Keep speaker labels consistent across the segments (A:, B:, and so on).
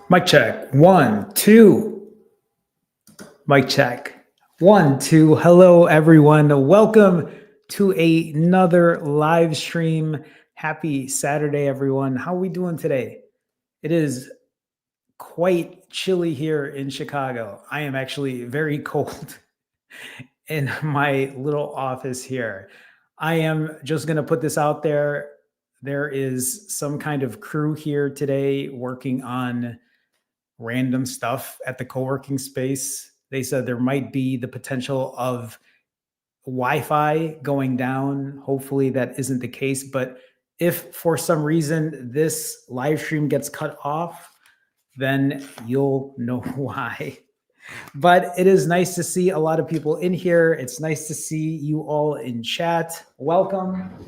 A: Mic check. 1, 2. Mic check. 1, 2. Hello, everyone. Welcome to another live stream. Happy Saturday, everyone. How are we doing today? It is quite chilly here in Chicago. I am actually very cold in my little office here. I am just going to put this out there. There is some kind of crew here today working on random stuff at the co-working space. They said there might be the potential of Wi-Fi going down. Hopefully that isn't the case, but if for some reason this live stream gets cut off, then you'll know why. But it is nice to see a lot of people in here. It's nice to see you all in chat. Welcome.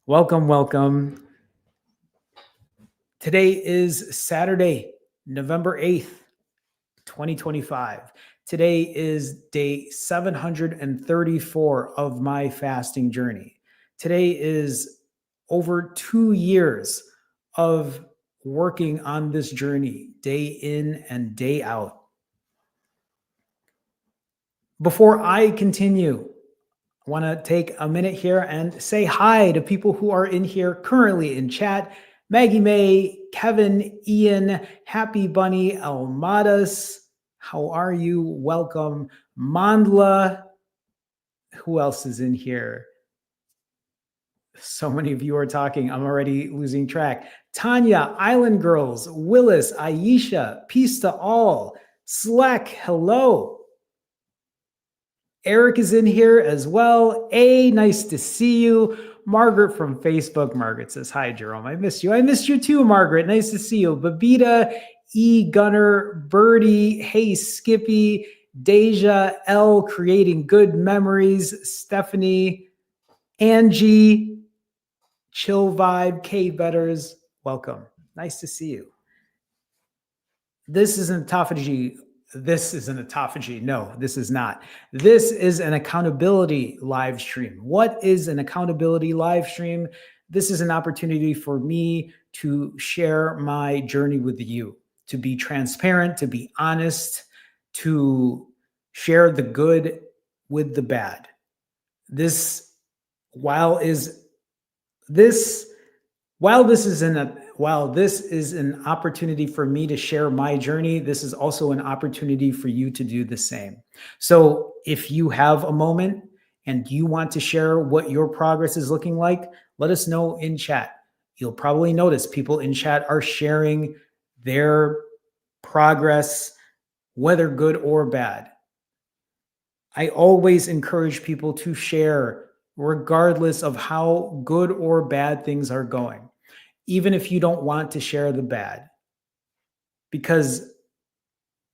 A: Welcome, welcome. Today is Saturday, November 8th, 2025. Today is day 734 of my fasting journey. Today is over 2 years of working on this journey, day in and day out. Before I continue, I want to take a minute here and say hi to people who are in here currently in chat. Maggie May, Kevin, Ian, Happy Bunny, Almadas. How are you? Welcome. Mandla. Who else is in here? So many of you are talking. I'm already losing track. Tanya, Island Girls, Willis, Aisha, peace to all. Slack, hello. Eric is in here as well. Nice to see you. Margaret from Facebook. Margaret says, hi, Jerome. I missed you. I missed you too, Margaret. Nice to see you. Babita, Gunner, Birdie, hey, Skippy, Deja, L, creating good memories, Stephanie, Angie, Chill Vibe, K Betters. Welcome. Nice to see you. This is an autophagy. This is an autophagy. No, this is not. This is an accountability live stream. What is an accountability live stream? This is an opportunity for me to share my journey with you, to be transparent, to be honest, to share the good with the bad. While this is an opportunity for me to share my journey, this is also an opportunity for you to do the same. So if you have a moment and you want to share what your progress is looking like, let us know in chat. You'll probably notice people in chat are sharing their progress, whether good or bad. I always encourage people to share regardless of how good or bad things are going, even if you don't want to share the bad, because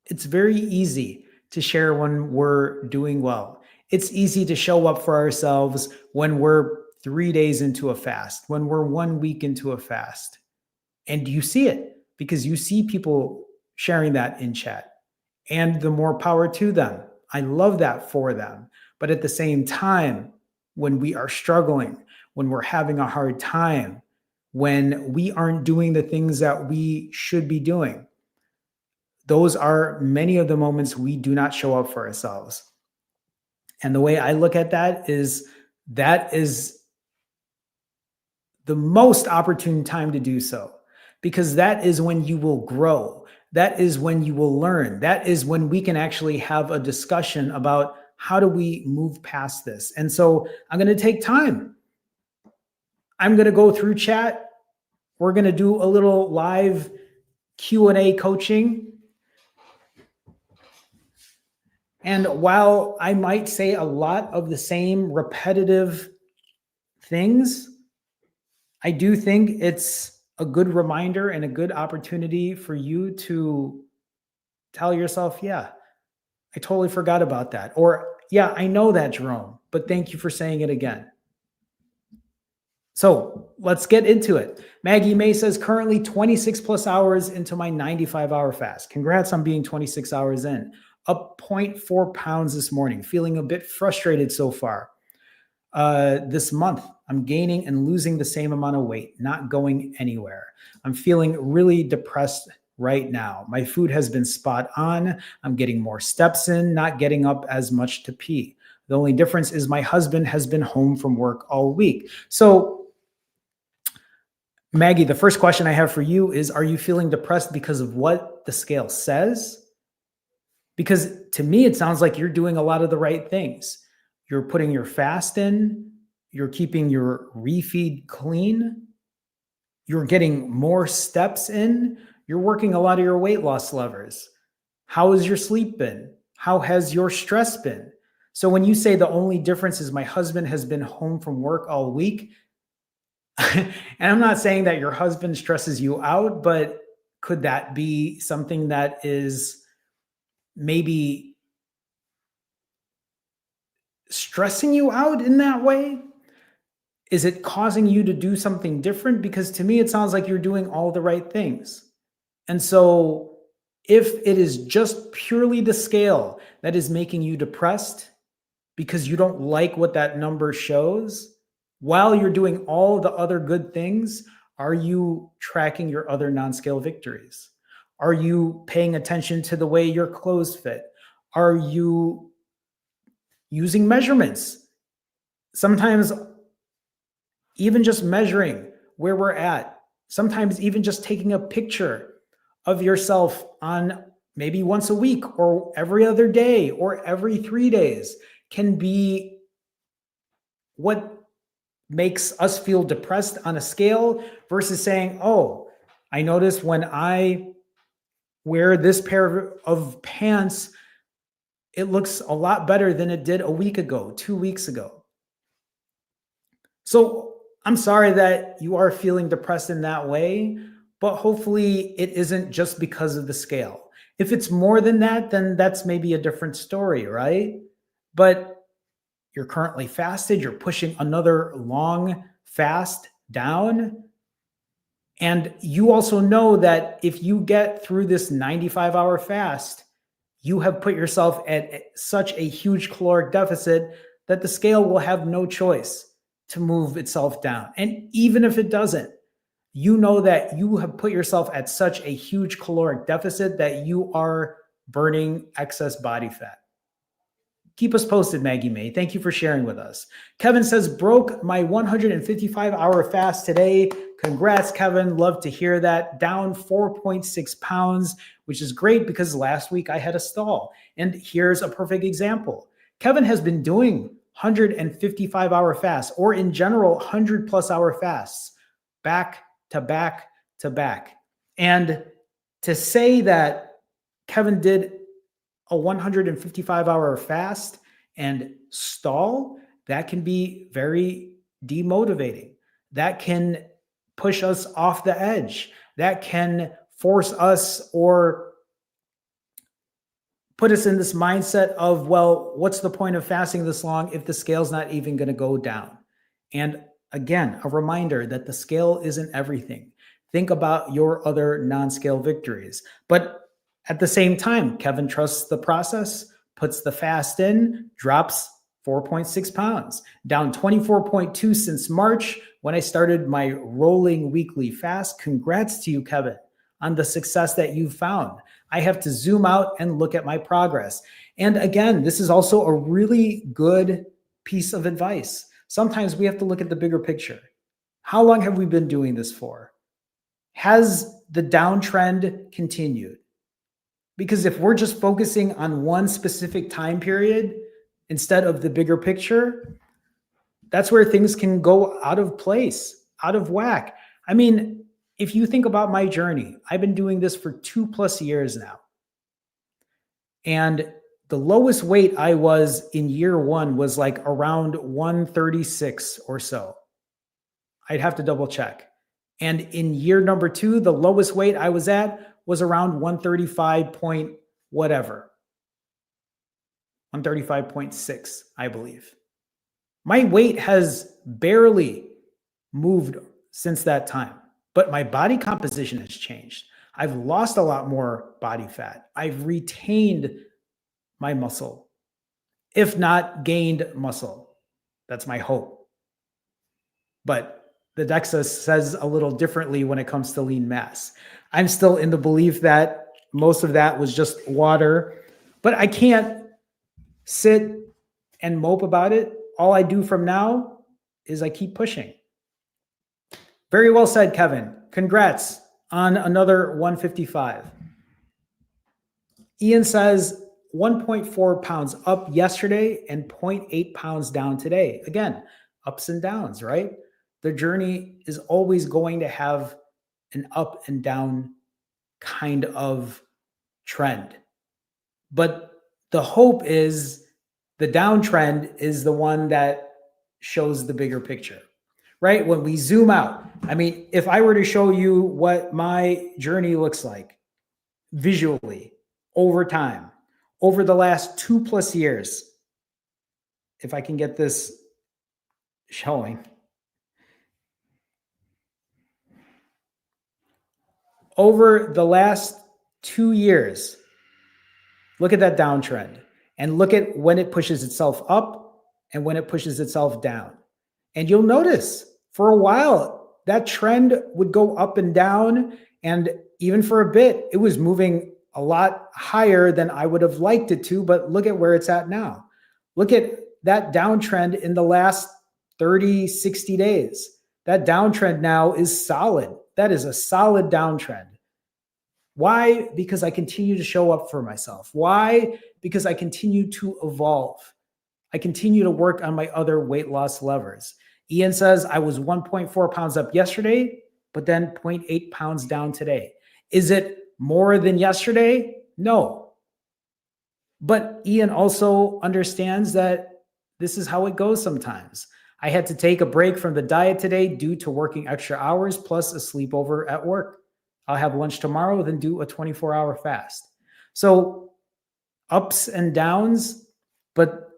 A: it's very easy to share when we're doing well. It's easy to show up for ourselves when we're 3 days into a fast, when we're 1 week into a fast. And you see it because you see people sharing that in chat, and the more power to them. I love that for them. But at the same time, when we are struggling, when we're having a hard time, when we aren't doing the things that we should be doing, those are many of the moments we do not show up for ourselves. And the way I look at that is the most opportune time to do so, because that is when you will grow. That is when you will learn. That is when we can actually have a discussion about how do we move past this. And so I'm going to take time. I'm going to go through chat. We're going to do a little live Q&A coaching. And while I might say a lot of the same repetitive things, I do think it's a good reminder and a good opportunity for you to tell yourself, yeah, I totally forgot about that. Or, yeah, I know that, Jerome, but thank you for saying it again. So let's get into it. Maggie May says, currently 26 plus hours into my 95-hour fast. Congrats on being 26 hours in. Up 0.4 pounds this morning. Feeling a bit frustrated so far this month. I'm gaining and losing the same amount of weight, not going anywhere. I'm feeling really depressed right now. My food has been spot on. I'm getting more steps in, not getting up as much to pee. The only difference is my husband has been home from work all week. So, Maggie, the first question I have for you is, are you feeling depressed because of what the scale says? Because to me, it sounds like you're doing a lot of the right things. You're putting your fast in, you're keeping your refeed clean, you're getting more steps in, you're working a lot of your weight loss levers. How has your sleep been? How has your stress been? So when you say the only difference is my husband has been home from work all week, and I'm not saying that your husband stresses you out, but could that be something that is maybe stressing you out in that way? Is it causing you to do something different? Because to me, it sounds like you're doing all the right things. And so if it is just purely the scale that is making you depressed because you don't like what that number shows, while you're doing all the other good things, are you tracking your other non-scale victories? Are you paying attention to the way your clothes fit? Are you using measurements? Sometimes even just measuring where we're at, sometimes even just taking a picture of yourself on maybe once a week or every other day or every 3 days can be what makes us feel depressed on a scale versus saying, oh, I notice when I wear this pair of pants, it looks a lot better than it did a week ago, 2 weeks ago. So I'm sorry that you are feeling depressed in that way, but hopefully it isn't just because of the scale. If it's more than that, then that's maybe a different story, right? But you're currently fasted, you're pushing another long fast down. And you also know that if you get through this 95-hour fast, you have put yourself at such a huge caloric deficit that the scale will have no choice to move itself down. And even if it doesn't, you know that you have put yourself at such a huge caloric deficit that you are burning excess body fat. Keep us posted, Maggie May. Thank you for sharing with us. Kevin says, broke my 155-hour fast today. Congrats, Kevin. Love to hear that. Down 4.6 pounds, which is great because last week I had a stall. And here's a perfect example. Kevin has been doing 155-hour fasts, or in general, 100+ hour fasts, back to back to back. And to say that Kevin did a 155-hour fast and stall, that can be very demotivating. That can push us off the edge. That can force us or put us in this mindset of, well, what's the point of fasting this long if the scale's not even going to go down? And again, a reminder that the scale isn't everything. Think about your other non-scale victories. But at the same time, Kevin trusts the process, puts the fast in, drops 4.6 pounds, down 24.2 since March when I started my rolling weekly fast. Congrats to you, Kevin, on the success that you've found. I have to zoom out and look at my progress. And again, this is also a really good piece of advice. Sometimes we have to look at the bigger picture. How long have we been doing this for? Has the downtrend continued? Because if we're just focusing on one specific time period instead of the bigger picture, that's where things can go out of place, out of whack. I mean, if you think about my journey, I've been doing this for 2+ years now. And the lowest weight I was in year one was like around 136 or so. I'd have to double check. And in year number 2, the lowest weight I was at was around 135 point whatever. 135.6, I believe. My weight has barely moved since that time, but my body composition has changed. I've lost a lot more body fat. I've retained my muscle, if not gained muscle. That's my hope. but the DEXA says a little differently when it comes to lean mass. I'm still in the belief that most of that was just water, but I can't sit and mope about it. All I do from now is I keep pushing. Very well said, Kevin. Congrats on another 155. Ian says 1.4 pounds up yesterday and 0.8 pounds down today. Again, ups and downs, right? The journey is always going to have an up and down kind of trend. But the hope is the downtrend is the one that shows the bigger picture, right? When we zoom out, I mean, if I were to show you what my journey looks like visually over time, over the last 2+ years, if I can get this showing. Over the last 2 years, look at that downtrend and look at when it pushes itself up and when it pushes itself down. And you'll notice for a while, that trend would go up and down. And even for a bit, it was moving a lot higher than I would have liked it to, but look at where it's at now. Look at that downtrend in the last 30, 60 days. That downtrend now is solid. That is a solid downtrend. Why? Because I continue to show up for myself. Why? Because I continue to evolve. I continue to work on my other weight loss levers. Ian says I was 1.4 pounds up yesterday, but then 0.8 pounds down today. Is it more than yesterday? No. But Ian also understands that this is how it goes sometimes. I had to take a break from the diet today due to working extra hours plus a sleepover at work. I'll have lunch tomorrow, then do a 24-hour fast. So ups and downs, but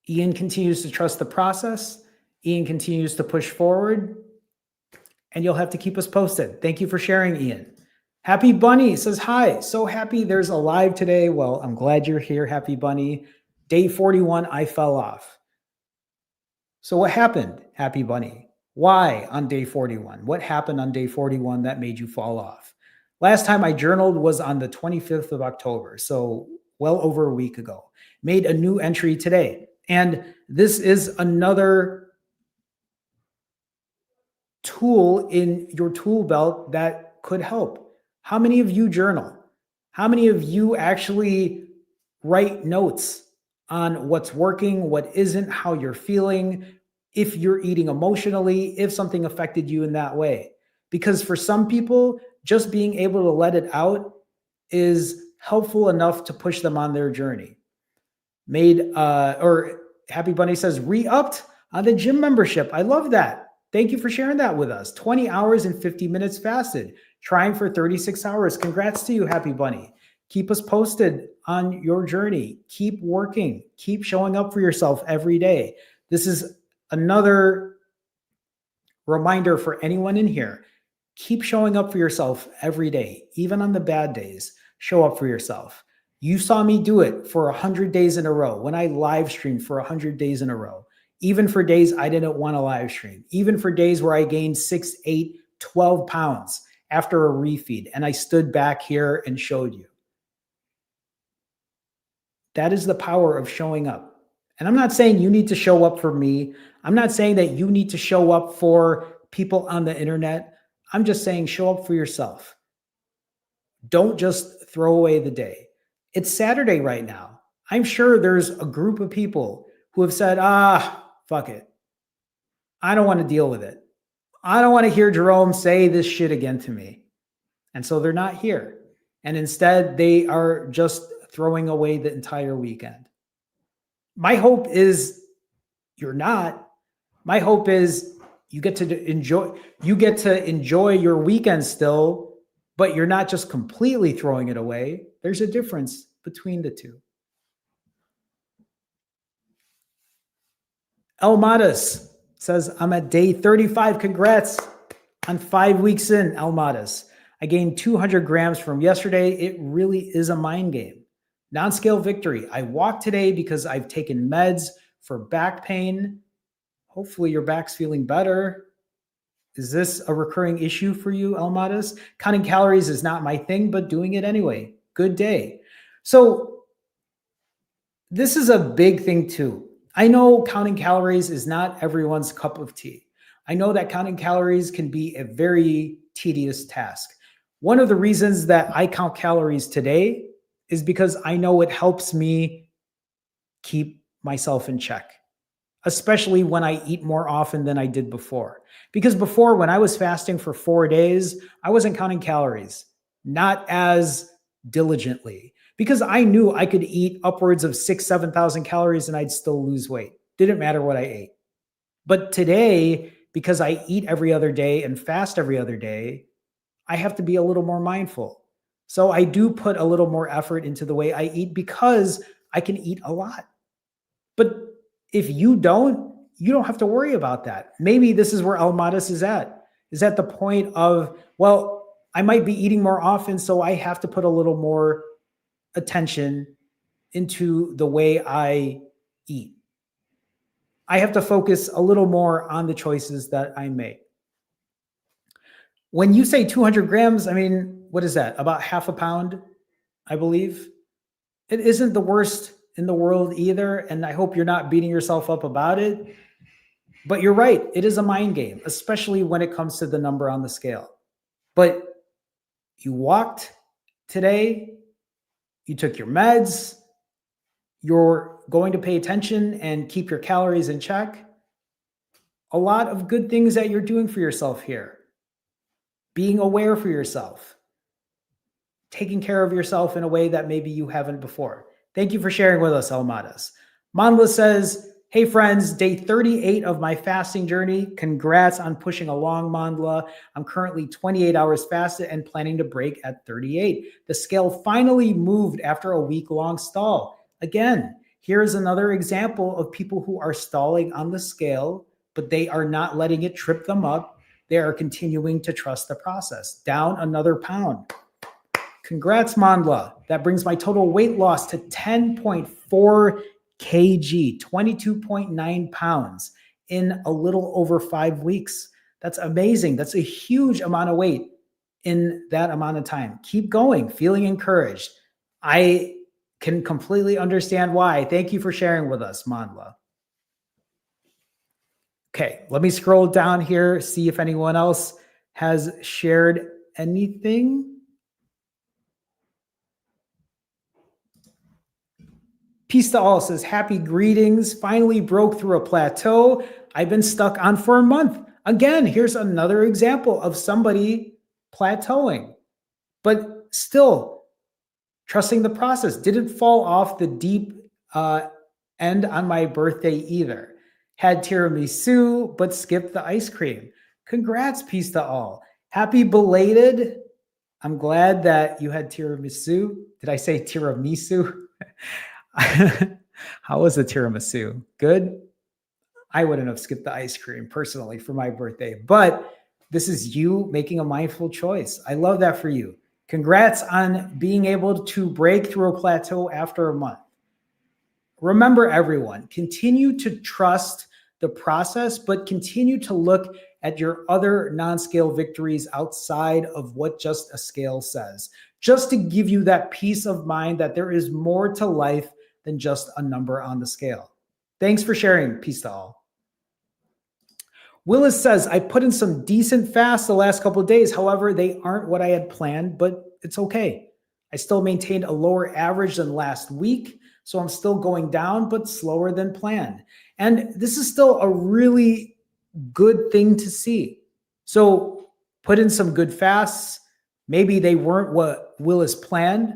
A: Ian continues to trust the process. Ian continues to push forward, and you'll have to keep us posted. Thank you for sharing, Ian. Happy Bunny says, hi, so happy there's a live today. Well, I'm glad you're here, Happy Bunny. Day 41, I fell off. So what happened, Happy Bunny? Why on day 41? What happened on day 41 that made you fall off? Last time I journaled was on the 25th of October, so well over a week ago. Made a new entry today. And this is another tool in your tool belt that could help. How many of you journal? How many of you actually write notes on what's working, what isn't, how you're feeling, if you're eating emotionally, if something affected you in that way? Because for some people, just being able to let it out is helpful enough to push them on their journey. Happy Bunny says, re-upped on the gym membership. I love that. Thank you for sharing that with us. 20 hours and 50 minutes fasted, trying for 36 hours. Congrats to you, Happy Bunny. Keep us posted on your journey. Keep working. Keep showing up for yourself every day. This is another reminder for anyone in here. Keep showing up for yourself every day, even on the bad days. Show up for yourself. You saw me do it for 100 days in a row when I live streamed for 100 days in a row, even for days I didn't want to live stream, even for days where I gained 6, 8, 12 pounds after a refeed, and I stood back here and showed you. That is the power of showing up. And I'm not saying you need to show up for me. I'm not saying that you need to show up for people on the internet. I'm just saying show up for yourself. Don't just throw away the day. It's Saturday right now. I'm sure there's a group of people who have said, fuck it. I don't want to deal with it. I don't want to hear Jerome say this shit again to me. And so they're not here. And instead, they are just throwing away the entire weekend. My hope is you're not. My hope is you get to enjoy your weekend still, but you're not just completely throwing it away. There's a difference between the two. El Matas says, I'm at day 35. Congrats on 5 weeks in, El Matas. I gained 200 grams from yesterday. It really is a mind game. Non-scale victory. I walked today because I've taken meds for back pain. Hopefully your back's feeling better. Is this a recurring issue for you, Almadas? Counting calories is not my thing, but doing it anyway. Good day. So this is a big thing too. I know counting calories is not everyone's cup of tea. I know that counting calories can be a very tedious task. One of the reasons that I count calories today is because I know it helps me keep myself in check, especially when I eat more often than I did before. Because before, when I was fasting for 4 days, I wasn't counting calories, not as diligently, because I knew I could eat upwards of 6,000, 7,000 calories and I'd still lose weight. Didn't matter what I ate. But today, because I eat every other day and fast every other day, I have to be a little more mindful. So I do put a little more effort into the way I eat because I can eat a lot. But if you don't have to worry about that. Maybe this is where Almadas is at the point of, well, I might be eating more often, so I have to put a little more attention into the way I eat. I have to focus a little more on the choices that I make. When you say 200 grams, I mean, what is that? About half a pound, I believe. It isn't the worst in the world either, and I hope you're not beating yourself up about it. But you're right, it is a mind game, especially when it comes to the number on the scale. But you walked today, you took your meds, you're going to pay attention and keep your calories in check. A lot of good things that you're doing for yourself here. Being aware for yourself. Taking care of yourself in a way that maybe you haven't before. Thank you for sharing with us, Almadas. Manla says, hey friends, day 38 of my fasting journey. Congrats on pushing along, Mandla. I'm currently 28 hours fasted and planning to break at 38. The scale finally moved after a week-long stall. Again, here's another example of people who are stalling on the scale, but they are not letting it trip them up. They are continuing to trust the process. Down another pound. Congrats, Mandla. That brings my total weight loss to 10.4 kg, 22.9 pounds in a little over 5 weeks. That's amazing. That's a huge amount of weight in that amount of time. Keep going, feeling encouraged. I can completely understand why. Thank you for sharing with us, Mandla. Okay, let me scroll down here, see if anyone else has shared anything. Peace to all says, happy greetings. Finally broke through a plateau I've been stuck on for a month. Again, here's another example of somebody plateauing, but still trusting the process. Didn't fall off the deep end on my birthday either. Had tiramisu, but skipped the ice cream. Congrats, peace to all. Happy belated. I'm glad that you had tiramisu. Did I say tiramisu? How was the tiramisu? Good? I wouldn't have skipped the ice cream personally for my birthday, but this is you making a mindful choice. I love that for you. Congrats on being able to break through a plateau after a month. Remember, everyone, continue to trust the process, but continue to look at your other non-scale victories outside of what just a scale says, just to give you that peace of mind that there is more to life than just a number on the scale. Thanks for sharing. Peace to all. Willis says, I put in some decent fasts the last couple of days. However, they aren't what I had planned, but it's okay. I still maintained a lower average than last week, so I'm still going down, but slower than planned. And this is still a really good thing to see. So put in some good fasts. Maybe they weren't what Willis planned,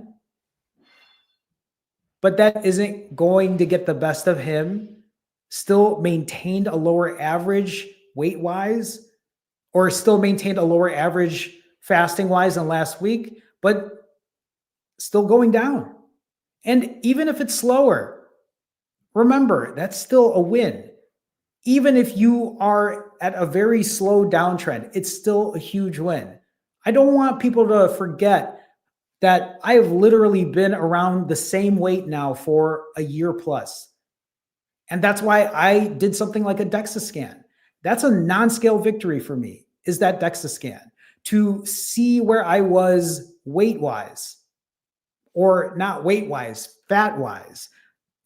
A: but that isn't going to get the best of him. Still maintained a lower average weight-wise, or still maintained a lower average fasting-wise than last week, but still going down. And even if it's slower, remember, that's still a win. Even if you are at a very slow downtrend, it's still a huge win. I don't want people to forget that I have literally been around the same weight now for a year plus. And that's why I did something like a DEXA scan. That's a non-scale victory for me, is that DEXA scan, to see where I was weight-wise, or not weight-wise, fat-wise,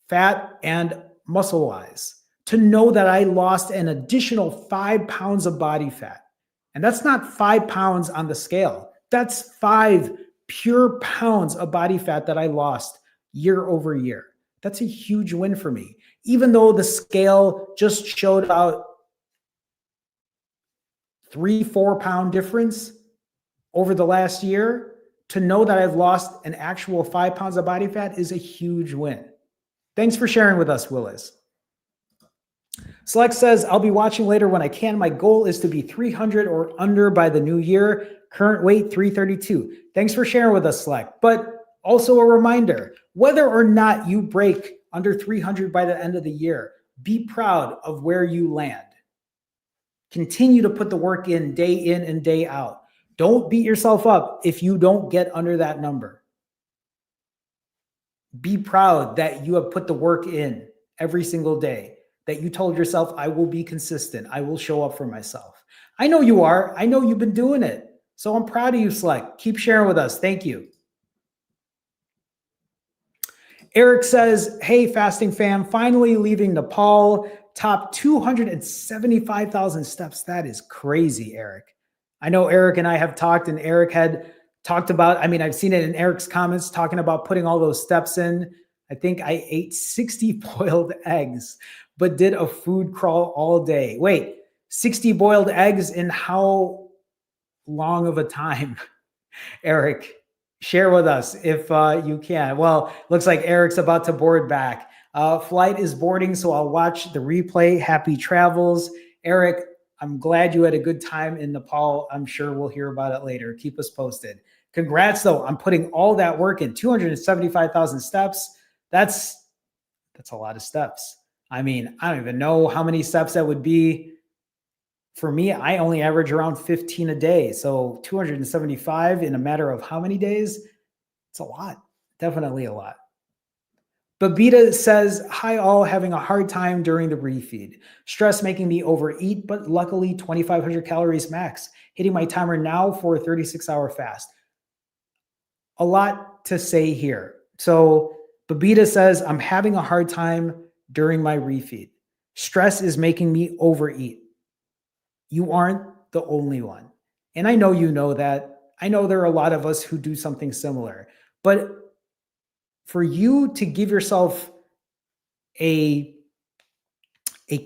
A: fat and muscle-wise, to know that I lost an additional 5 pounds of body fat. And that's not 5 pounds on the scale. That's 5 pure pounds of body fat that I lost year over year. That's a huge win for me. Even though the scale just showed about 3-4 pound difference over the last year, to know that I've lost an actual 5 pounds of body fat is a huge win. Thanks for sharing with us, Willis. Select says, I'll be watching later when I can. My goal is to be 300 or under by the new year. Current weight, 332. Thanks for sharing with us, Select. But also a reminder, whether or not you break under 300 by the end of the year, be proud of where you land. Continue to put the work in and day out. Don't beat yourself up if you don't get under that number. Be proud that you have put the work in every single day, that you told yourself, I will be consistent. I will show up for myself. I know you are. I know you've been doing it. So I'm proud of you, Select. Keep sharing with us. Thank you. Eric says, hey, fasting fam, finally leaving Nepal, top 275,000 steps. That is crazy, Eric. I know Eric and I have talked, and Eric had talked about, I mean, I've seen it in Eric's comments talking about putting all those steps in. I think I ate 60 boiled eggs, but did a food crawl all day. Wait, 60 boiled eggs in how long of a time, Eric? Share with us if you can. Well, looks like Eric's about to board back. Flight is boarding, so I'll watch the replay. Happy travels. Eric, I'm glad you had a good time in Nepal. I'm sure we'll hear about it later. Keep us posted. Congrats, though, on putting all that work in. 275,000 steps. That's a lot of steps. I mean, I don't even know how many steps that would be. For me, I only average around 15 a day. So 275 in a matter of how many days? It's a lot. Definitely a lot. Babita says, hi all, having a hard time during the refeed. Stress making me overeat, but luckily 2,500 calories max. Hitting my timer now for a 36-hour fast. A lot to say here. So Babita says, I'm having a hard time during my refeed. Stress is making me overeat. You aren't the only one. And I know you know that. I know there are a lot of us who do something similar. But for you to give yourself a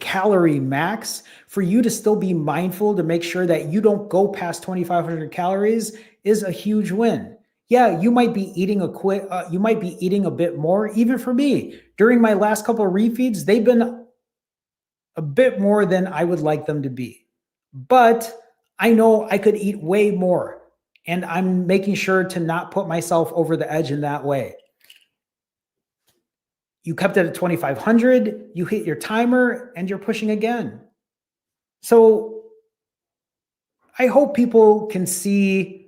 A: calorie max, for you to still be mindful to make sure that you don't go past 2,500 calories is a huge win. Yeah, you might be eating you might be eating a bit more. Even for me, during my last couple of refeeds, they've been a bit more than I would like them to be. But I know I could eat way more, and I'm making sure to not put myself over the edge in that way. You kept it at 2,500, you hit your timer, and you're pushing again. So I hope people can see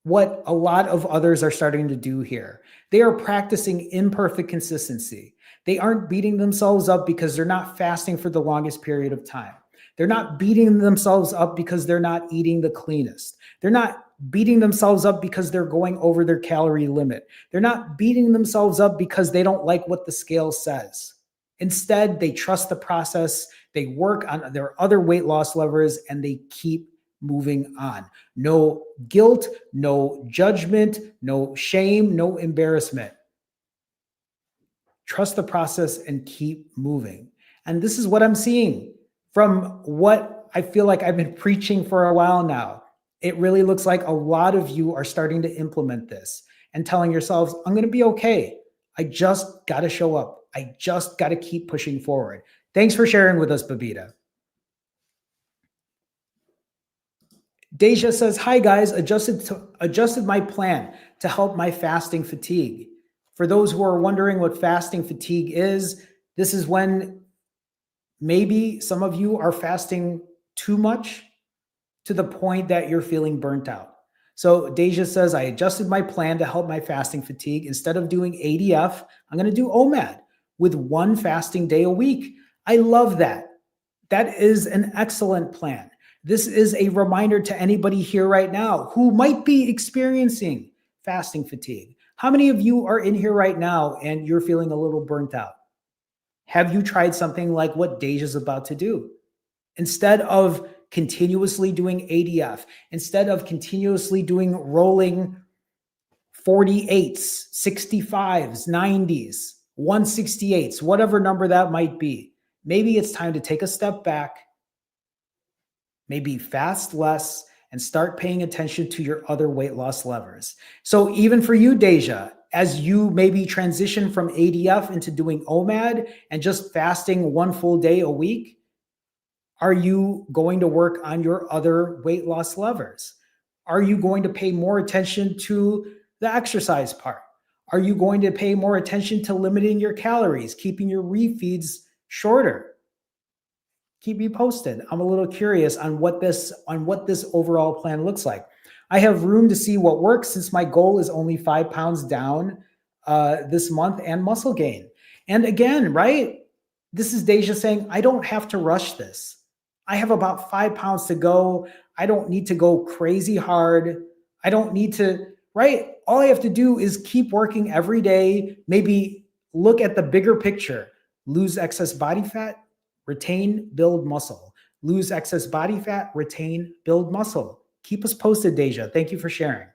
A: what a lot of others are starting to do here. They are practicing imperfect consistency. They aren't beating themselves up because they're not fasting for the longest period of time. They're not beating themselves up because they're not eating the cleanest. They're not beating themselves up because they're going over their calorie limit. They're not beating themselves up because they don't like what the scale says. Instead, they trust the process. They work on their other weight loss levers, and they keep moving on. No guilt, no judgment, no shame, no embarrassment. Trust the process and keep moving. And this is what I'm seeing from what I feel like I've been preaching for a while now. It really looks like a lot of you are starting to implement this and telling yourselves, I'm going to be okay. I just got to show up. I just got to keep pushing forward. Thanks for sharing with us, Babita. Deja says, hi guys, adjusted my plan to help my fasting fatigue. For those who are wondering what fasting fatigue is, this is when maybe some of you are fasting too much to the point that you're feeling burnt out. So Deja says, I adjusted my plan to help my fasting fatigue. Instead of doing ADF, I'm going to do OMAD. with one fasting day a week. I love that. That is an excellent plan. This is a reminder to anybody here right now who might be experiencing fasting fatigue. How many of you are in here right now and you're feeling a little burnt out? Have you tried something like what Deja's about to do? Instead of continuously doing ADF, instead of continuously doing rolling 48s, 65s, 90s, 168s, whatever number that might be, maybe it's time to take a step back, maybe fast less, and start paying attention to your other weight loss levers. So even for you, Deja, as you maybe transition from ADF into doing OMAD and just fasting one full day a week, are you going to work on your other weight loss levers? Are you going to pay more attention to the exercise part? Are you going to pay more attention to limiting your calories, keeping your refeeds shorter? Keep me posted. I'm a little curious on what this overall plan looks like. I have room to see what works since my goal is only 5 pounds down this month and muscle gain. And again, right? This is Deja saying, I don't have to rush this. I have about 5 pounds to go. I don't need to go crazy hard. I don't need to, right? All I have to do is keep working every day, maybe look at the bigger picture, lose excess body fat, retain, build muscle. Lose excess body fat, retain, build muscle. Keep us posted, Deja. Thank you for sharing.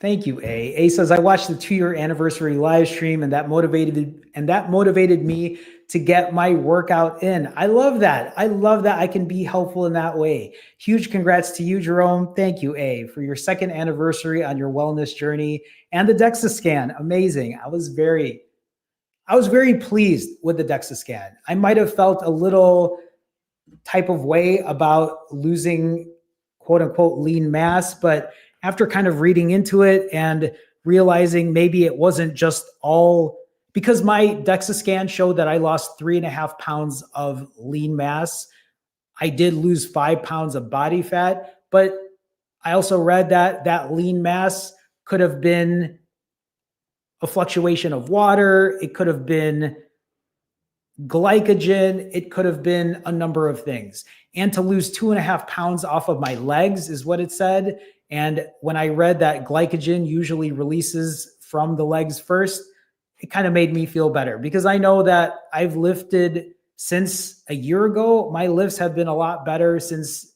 A: Thank you, A. A says, I watched the 2-year anniversary live stream and that motivated me to get my workout in. I love that. I love that I can be helpful in that way. Huge congrats to you, Jerome. Thank you, A, for your 2nd anniversary on your wellness journey and the DEXA scan. Amazing. I was very pleased with the DEXA scan. I might have felt a little type of way about losing quote unquote lean mass, but after kind of reading into it and realizing maybe it wasn't just all because my DEXA scan showed that I lost 3.5 pounds of lean mass. I did lose 5 pounds of body fat, but I also read that that lean mass could have been a fluctuation of water. It could have been glycogen. It could have been a number of things. And to lose 2.5 pounds off of my legs is what it said. And when I read that glycogen usually releases from the legs first, it kind of made me feel better because I know that I've lifted since a year ago. My lifts have been a lot better since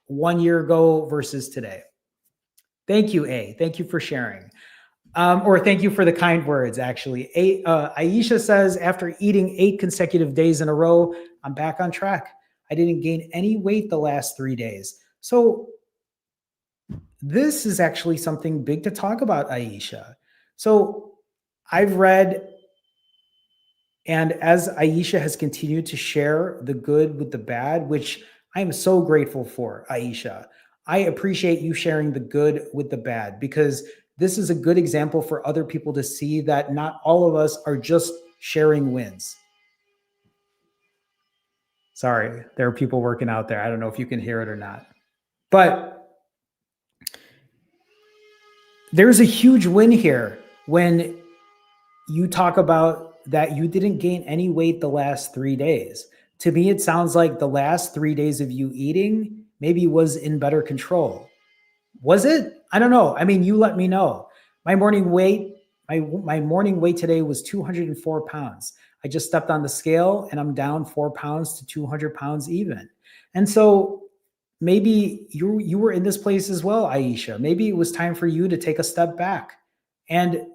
A: 1 year ago versus today. Thank you, A. Thank you for sharing. Or thank you for the kind words, actually. Aisha says, after eating 8 consecutive days in a row, I'm back on track. I didn't gain any weight the last 3 days. So this is actually something big to talk about, Aisha. So I've read, and as Aisha has continued to share the good with the bad, which I am so grateful for, Aisha. I appreciate you sharing the good with the bad because this is a good example for other people to see that not all of us are just sharing wins. Sorry, there are people working out there. I don't know if you can hear it or not. But there's a huge win here when you talk about that you didn't gain any weight the last 3 days. To me, it sounds like the last 3 days of you eating maybe was in better control. Was it? I don't know. I mean, you let me know. My morning weight today was 204 pounds. I just stepped on the scale and I'm down 4 pounds to 200 pounds even. And so maybe you were in this place as well, Aisha. Maybe it was time for you to take a step back. And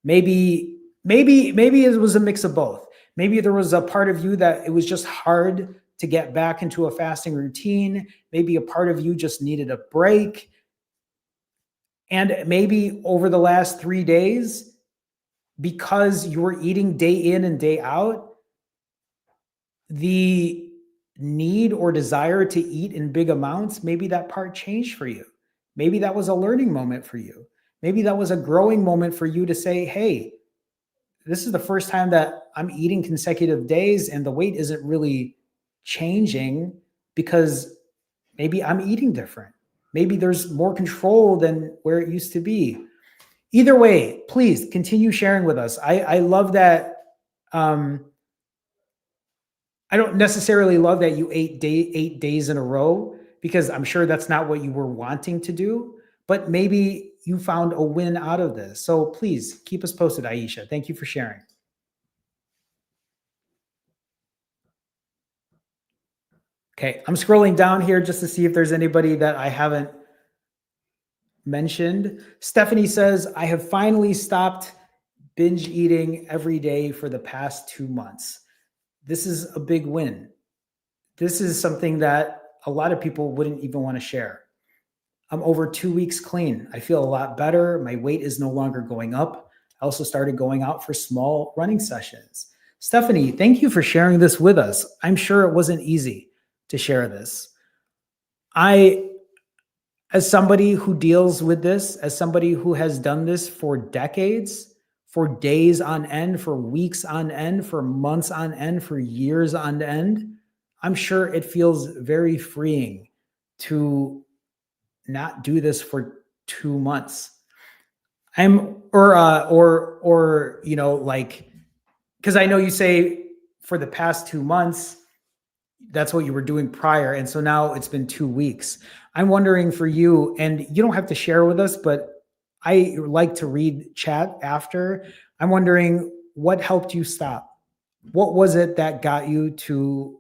A: maybe it was a mix of both. Maybe there was a part of you that it was just hard to get back into a fasting routine. Maybe a part of you just needed a break. And maybe over the last 3 days, because you were eating day in and day out, the need or desire to eat in big amounts, maybe that part changed for you. Maybe that was a learning moment for you. Maybe that was a growing moment for you to say, hey, this is the first time that I'm eating consecutive days and the weight isn't really changing because maybe I'm eating different. Maybe there's more control than where it used to be. Either way, please continue sharing with us. I love that. I don't necessarily love that you ate 8 days in a row, because I'm sure that's not what you were wanting to do, but maybe you found a win out of this. So please keep us posted, Aisha. Thank you for sharing. Okay, I'm scrolling down here just to see if there's anybody that I haven't mentioned. Stephanie says, I have finally stopped binge eating every day for the past 2 months. This is a big win. This is something that a lot of people wouldn't even want to share. I'm over 2 weeks clean. I feel a lot better. My weight is no longer going up. I also started going out for small running sessions. Stephanie, thank you for sharing this with us. I'm sure it wasn't easy to share this. As somebody who deals with this, as somebody who has done this for decades, for days on end, for weeks on end, for months on end, for years on end, I'm sure it feels very freeing to not do this for 2 months. Because I know you say for the past 2 months, that's what you were doing prior. And so now it's been 2 weeks. I'm wondering for you, and you don't have to share with us, but I like to read chat after. I'm wondering what helped you stop? What was it that got you to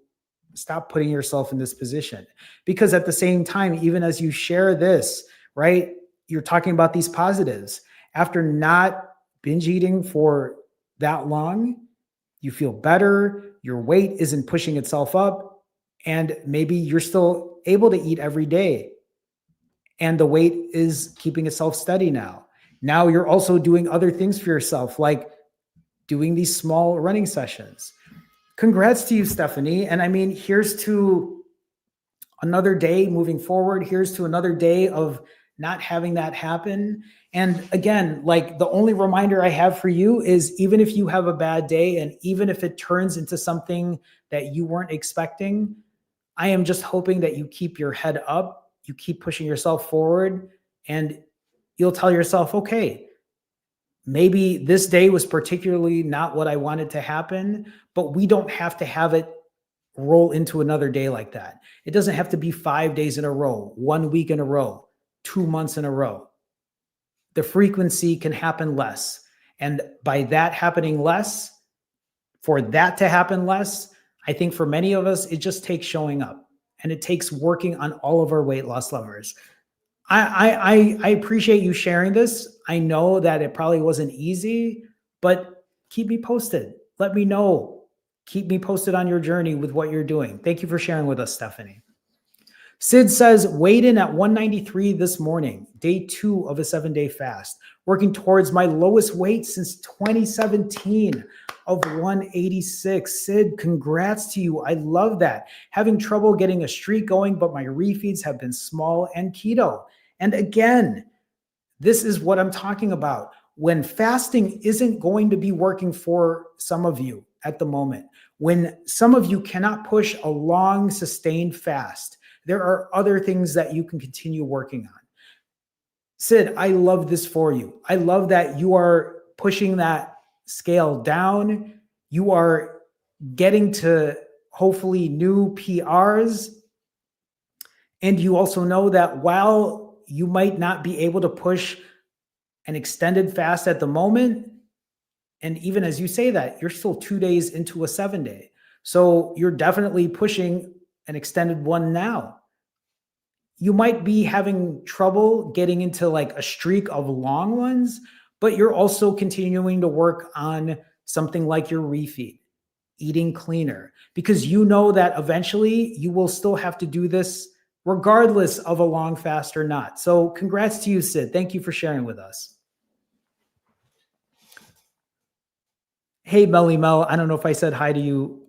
A: stop putting yourself in this position? Because at the same time, even as you share this, right, you're talking about these positives. After not binge eating for that long, you feel better, your weight isn't pushing itself up, and maybe you're still able to eat every day, and the weight is keeping itself steady now. Now you're also doing other things for yourself, like doing these small running sessions. Congrats to you, Stephanie. And I mean, here's to another day moving forward. Here's to another day of not having that happen. And again, like, the only reminder I have for you is, even if you have a bad day, and even if it turns into something that you weren't expecting, I am just hoping that you keep your head up, you keep pushing yourself forward, and you'll tell yourself, okay, maybe this day was particularly not what I wanted to happen, but we don't have to have it roll into another day like that. It doesn't have to be 5 days in a row, 1 week in a row, 2 months in a row. The frequency can happen less. And by that happening less, for that to happen less, I think for many of us, it just takes showing up, and it takes working on all of our weight loss levers. I appreciate you sharing this. I know that it probably wasn't easy, but keep me posted. Let me know. Keep me posted on your journey with what you're doing. Thank you for sharing with us, Stephanie. Sid says, weighed in at 193 this morning, day 2 of a 7-day fast, working towards my lowest weight since 2017 of 186. Sid, congrats to you. I love that. Having trouble getting a streak going, but my refeeds have been small and keto. And again, this is what I'm talking about. When fasting isn't going to be working for some of you at the moment, when some of you cannot push a long, sustained fast, there are other things that you can continue working on. Sid, I love this for you. I love that you are pushing that scale down. You are getting to hopefully new PRs. And you also know that while you might not be able to push an extended fast at the moment, and even as you say that, you're still 2 days into a 7-day. So you're definitely pushing an extended one now. You might be having trouble getting into like a streak of long ones, but you're also continuing to work on something like your refeed, eating cleaner, because you know that eventually you will still have to do this regardless of a long fast or not. So congrats to you, Sid. Thank you for sharing with us. Hey, Melly Mel, I don't know if I said hi to you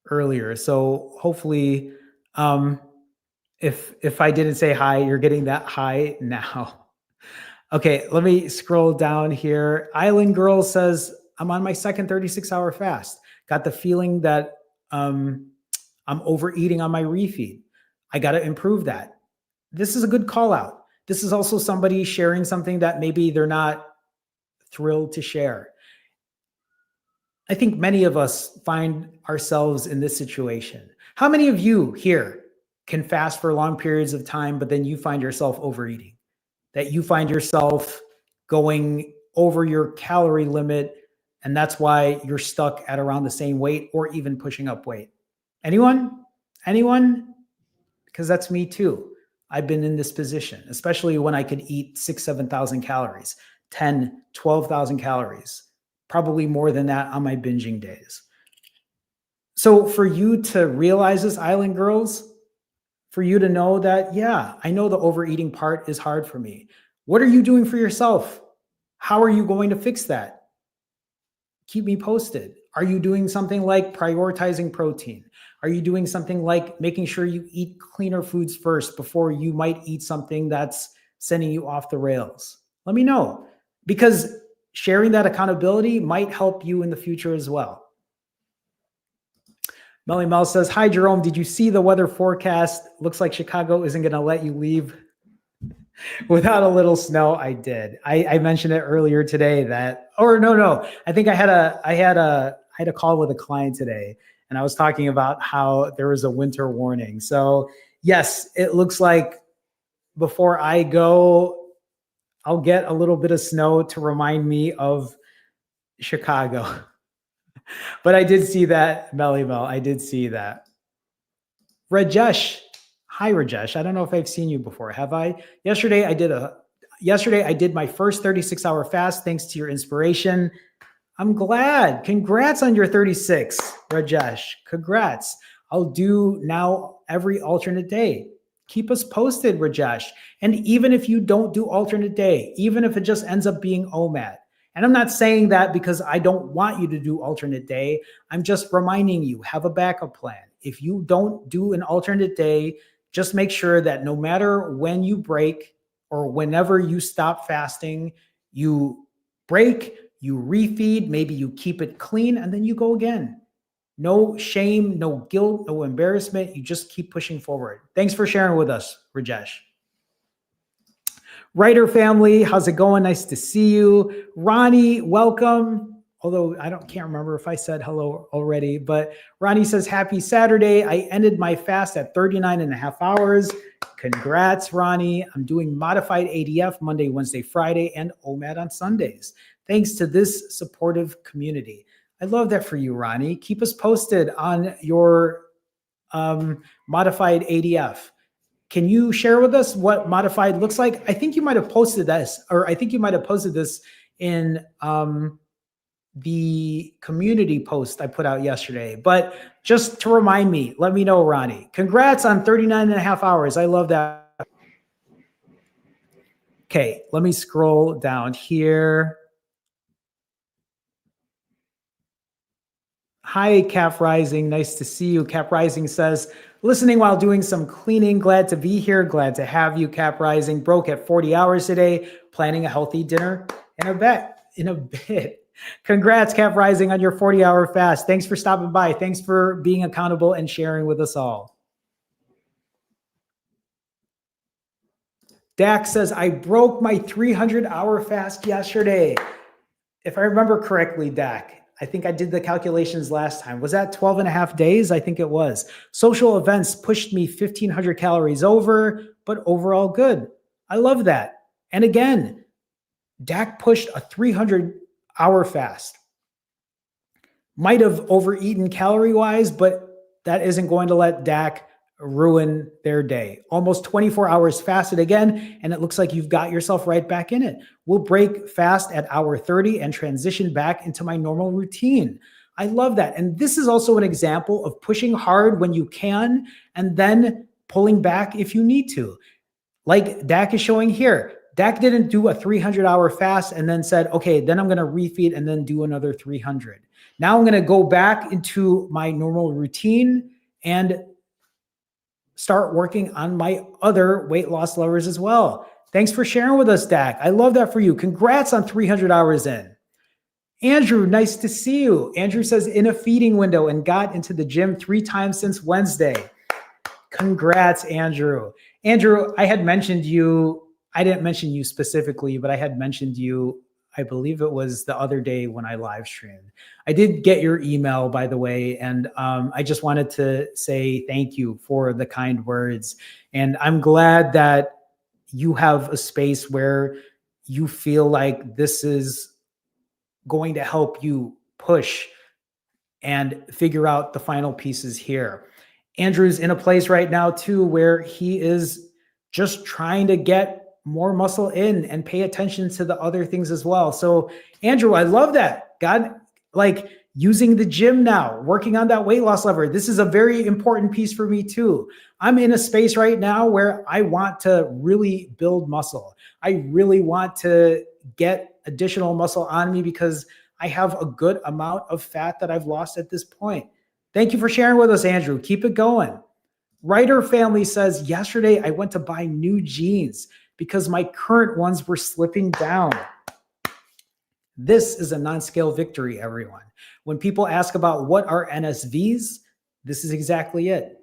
A: earlier. So hopefully, if I didn't say hi, you're getting that hi now. Okay, let me scroll down here. Island Girl says, I'm on my second 36-hour fast. Got the feeling that I'm overeating on my refeed. I got to improve that. This is a good call out. This is also somebody sharing something that maybe they're not thrilled to share. I think many of us find ourselves in this situation. How many of you here can fast for long periods of time, but then you find yourself overeating? That you find yourself going over your calorie limit, and that's why you're stuck at around the same weight or even pushing up weight? Anyone? Anyone? Because that's me too. I've been in this position, especially when I could eat 6,000, 7,000 calories, 10, 12,000 calories, probably more than that on my binging days. So for you to realize this, Island Girls, for you to know that, yeah, I know the overeating part is hard for me. What are you doing for yourself? How are you going to fix that? Keep me posted. Are you doing something like prioritizing protein? Are you doing something like making sure you eat cleaner foods first before you might eat something that's sending you off the rails? Let me know, because sharing that accountability might help you in the future as well. Melly Mel says, hi, Jerome. Did you see the weather forecast? Looks like Chicago isn't going to let you leave without a little snow. I did. I mentioned it earlier today that, or no. I think I had a call with a client today, and I was talking about how there was a winter warning. So yes, it looks like before I go, I'll get a little bit of snow to remind me of Chicago. But I did see that, Melly Mel. I did see that. Rajesh. Hi, Rajesh. I don't know if I've seen you before. Have I? Yesterday, I did my first 36-hour fast thanks to your inspiration. I'm glad. Congrats on your 36, Rajesh. Congrats. I'll do now every alternate day. Keep us posted, Rajesh. And even if you don't do alternate day, even if it just ends up being OMAD, and I'm not saying that because I don't want you to do alternate day. I'm just reminding you, have a backup plan. If you don't do an alternate day, just make sure that no matter when you break or whenever you stop fasting, you break, you refeed, maybe you keep it clean, and then you go again. No shame, no guilt, no embarrassment. You just keep pushing forward. Thanks for sharing with us, Rajesh. Writer family, how's it going? Nice to see you. Ronnie, welcome. Although can't remember if I said hello already, but Ronnie says, happy Saturday. I ended my fast at 39.5 hours. Congrats, Ronnie. I'm doing modified ADF Monday, Wednesday, Friday, and OMAD on Sundays. Thanks to this supportive community. I love that for you, Ronnie. Keep us posted on your modified ADF. Can you share with us what modified looks like? I think you might have posted this, or I think you might have posted this in the community post I put out yesterday. But just to remind me, let me know, Ronnie. Congrats on 39.5 hours. I love that. Okay, let me scroll down here. Hi, Cap Rising. Nice to see you. Cap Rising says, listening while doing some cleaning. Glad to be here. Glad to have you, Cap Rising. Broke at 40 hours today. Planning a healthy dinner in a bit. Congrats, Cap Rising, on your 40-hour fast. Thanks for stopping by. Thanks for being accountable and sharing with us all. Dak says, I broke my 300-hour fast yesterday. If I remember correctly, Dak, I think I did the calculations last time. Was that 12.5 days? I think it was. Social events pushed me 1,500 calories over, but overall good. I love that. And again, Dak pushed a 300-hour fast. Might have overeaten calorie-wise, but that isn't going to let Dak ruin their day. Almost 24 hours fasted again, and it looks like you've got yourself right back in it. We'll break fast at hour 30 and transition back into my normal routine. I love that. And this is also an example of pushing hard when you can and then pulling back if you need to. Like Dak is showing here. Dak didn't do a 300-hour fast and then said, okay, then I'm going to refeed and then do another 300. Now I'm going to go back into my normal routine and start working on my other weight loss levers as well. Thanks for sharing with us, Dak. I love that for you. Congrats on 300 hours in. Andrew, nice to see you. Andrew says, in a feeding window and got into the gym 3 times since Wednesday. Congrats, Andrew. Andrew, I had mentioned you. I didn't mention you specifically, but I had mentioned you, I believe it was the other day when I live streamed. I did get your email, by the way, and I just wanted to say thank you for the kind words. And I'm glad that you have a space where you feel like this is going to help you push and figure out the final pieces here. Andrew's in a place right now too where he is just trying to get more muscle in and pay attention to the other things as well. So Andrew, I love that. God, like using the gym now, working on that weight loss lever. This is a very important piece for me too. I'm in a space right now where I want to really build muscle. I really want to get additional muscle on me because I have a good amount of fat that I've lost at this point. Thank you for sharing with us, Andrew. Keep it going. Writer Family says, yesterday I went to buy new jeans because my current ones were slipping down. This is a non-scale victory, everyone. When people ask about what are NSVs, this is exactly it.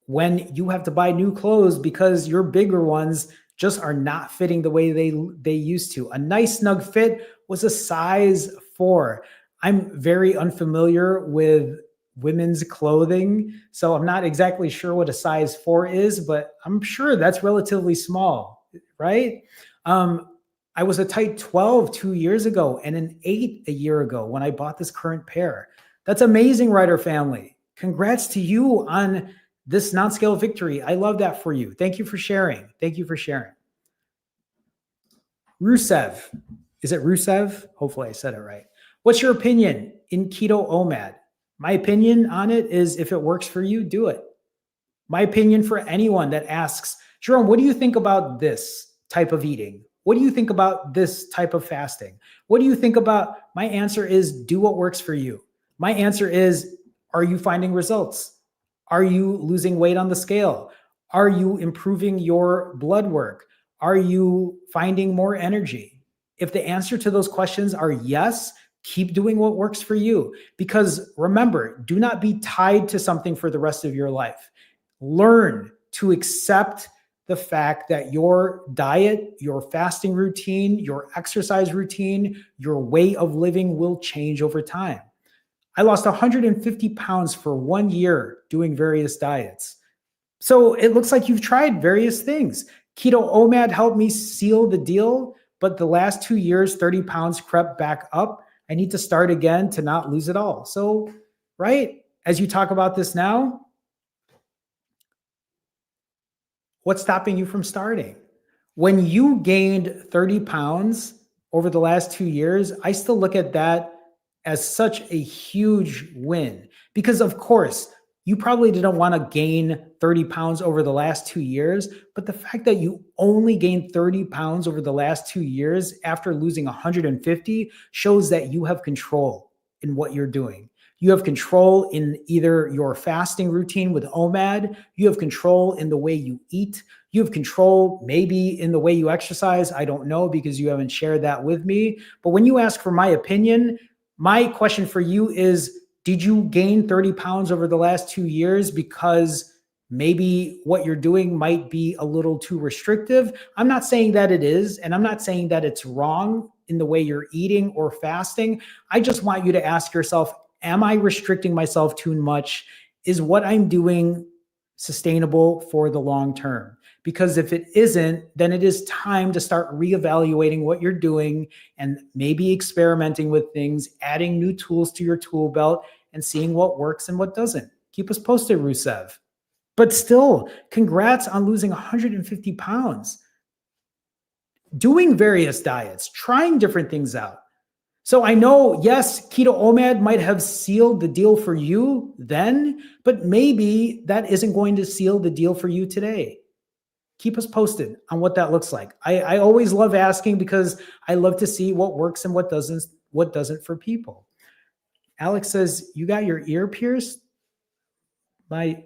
A: When you have to buy new clothes because your bigger ones just are not fitting the way they used to. A nice snug fit was a size 4. I'm very unfamiliar with women's clothing, so I'm not exactly sure what a size 4 is, but I'm sure that's relatively small, right? I was a tight 12 2 years ago and an 8 a year ago when I bought this current pair. That's amazing, Writer Family. Congrats to you on this non-scale victory. I love that for you. Thank you for sharing. Thank you for sharing. Rusev. Is it Rusev? Hopefully I said it right. What's your opinion in Keto OMAD? My opinion on it is if it works for you, do it. My opinion for anyone that asks, Jerome, what do you think about this type of eating? What do you think about this type of fasting? What do you think about? My answer is do what works for you. My answer is, are you finding results? Are you losing weight on the scale? Are you improving your blood work? Are you finding more energy? If the answer to those questions are yes, keep doing what works for you. Because remember, do not be tied to something for the rest of your life. Learn to accept the fact that your diet, your fasting routine, your exercise routine, your way of living will change over time. I lost 150 pounds for 1 year doing various diets. So it looks like you've tried various things. Keto OMAD helped me seal the deal, but the last 2 years, 30 pounds crept back up. I need to start again to not lose it all. So, right, as you talk about this now, what's stopping you from starting? When you gained 30 pounds over the last 2 years, I still look at that as such a huge win because, of course, you probably didn't want to gain 30 pounds over the last 2 years, but the fact that you only gained 30 pounds over the last 2 years after losing 150 shows that you have control in what you're doing. You have control in either your fasting routine with OMAD, you have control in the way you eat, you have control maybe in the way you exercise. I don't know because you haven't shared that with me. But when you ask for my opinion, my question for you is, did you gain 30 pounds over the last 2 years because maybe what you're doing might be a little too restrictive? I'm not saying that it is, and I'm not saying that it's wrong in the way you're eating or fasting. I just want you to ask yourself, am I restricting myself too much? Is what I'm doing sustainable for the long term? Because if it isn't, then it is time to start reevaluating what you're doing and maybe experimenting with things, adding new tools to your tool belt and seeing what works and what doesn't. Keep us posted, Rusev. But still, congrats on losing 150 pounds. Doing various diets, trying different things out. So I know, yes, Keto OMAD might have sealed the deal for you then, but maybe that isn't going to seal the deal for you today. Keep us posted on what that looks like. I always love asking because I love to see what works and what doesn't for people. Alex says, you got your ear pierced? I've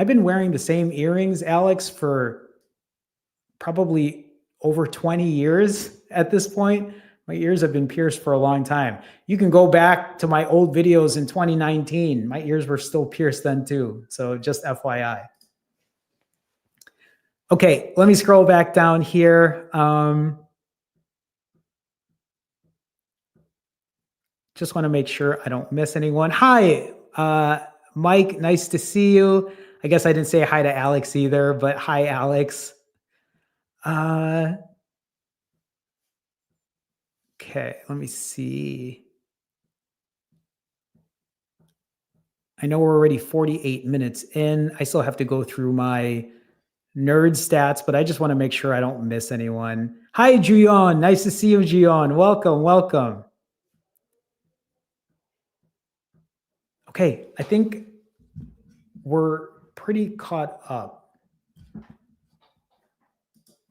A: been wearing the same earrings, Alex, for probably over 20 years at this point. My ears have been pierced for a long time. You can go back to my old videos in 2019. My ears were still pierced then too. So just FYI. Okay, let me scroll back down here. Just want to make sure I don't miss anyone. Hi, Mike. Nice to see you. I guess I didn't say hi to Alex either, but hi, Alex. Okay, let me see. I know we're already 48 minutes in. I still have to go through my nerd stats, but I just want to make sure I don't miss anyone. Hi, Gion. Nice to see you, Gion. Welcome, welcome. Okay, I think we're pretty caught up.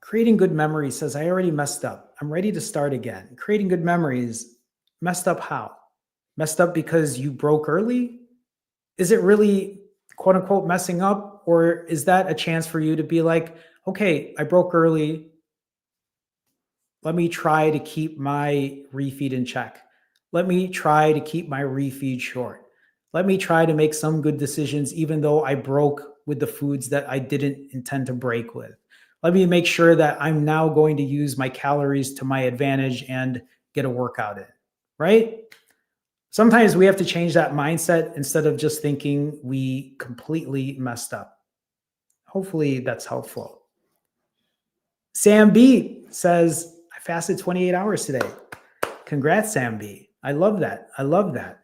A: Creating good memories says, I already messed up. I'm ready to start again. Creating good memories, messed up how? Messed up because you broke early? Is it really quote unquote messing up? Or is that a chance for you to be like, okay, I broke early. Let me try to keep my refeed in check. Let me try to keep my refeed short. Let me try to make some good decisions, even though I broke with the foods that I didn't intend to break with. Let me make sure that I'm now going to use my calories to my advantage and get a workout in, right? Sometimes we have to change that mindset instead of just thinking we completely messed up. Hopefully that's helpful. Sam B says, I fasted 28 hours today. Congrats, Sam B. I love that. I love that.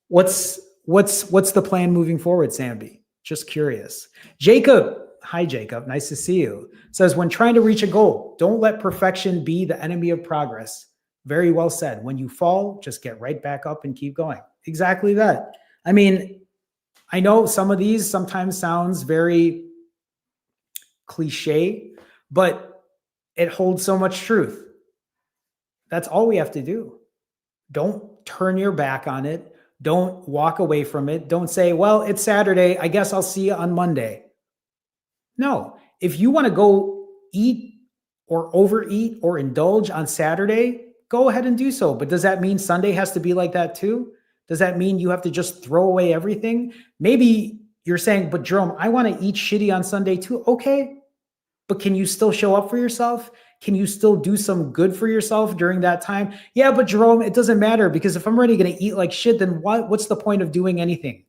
A: What's the plan moving forward, Sam B? Just curious. Jacob, hi Jacob, nice to see you. Says, when trying to reach a goal, don't let perfection be the enemy of progress. Very well said. When you fall, just get right back up and keep going. Exactly that. I mean, I know some of these sometimes sounds very cliche, but it holds so much truth. That's all we have to do. Don't turn your back on it. Don't walk away from it. Don't say, well, it's Saturday. I guess I'll see you on Monday. No, if you want to go eat or overeat or indulge on Saturday, go ahead and do so. But does that mean Sunday has to be like that too? Does that mean you have to just throw away everything? Maybe you're saying, but Jerome, I want to eat shitty on Sunday too. Okay. But can you still show up for yourself? Can you still do some good for yourself during that time? Yeah, but Jerome, it doesn't matter because if I'm already going to eat like shit, then what's the point of doing anything?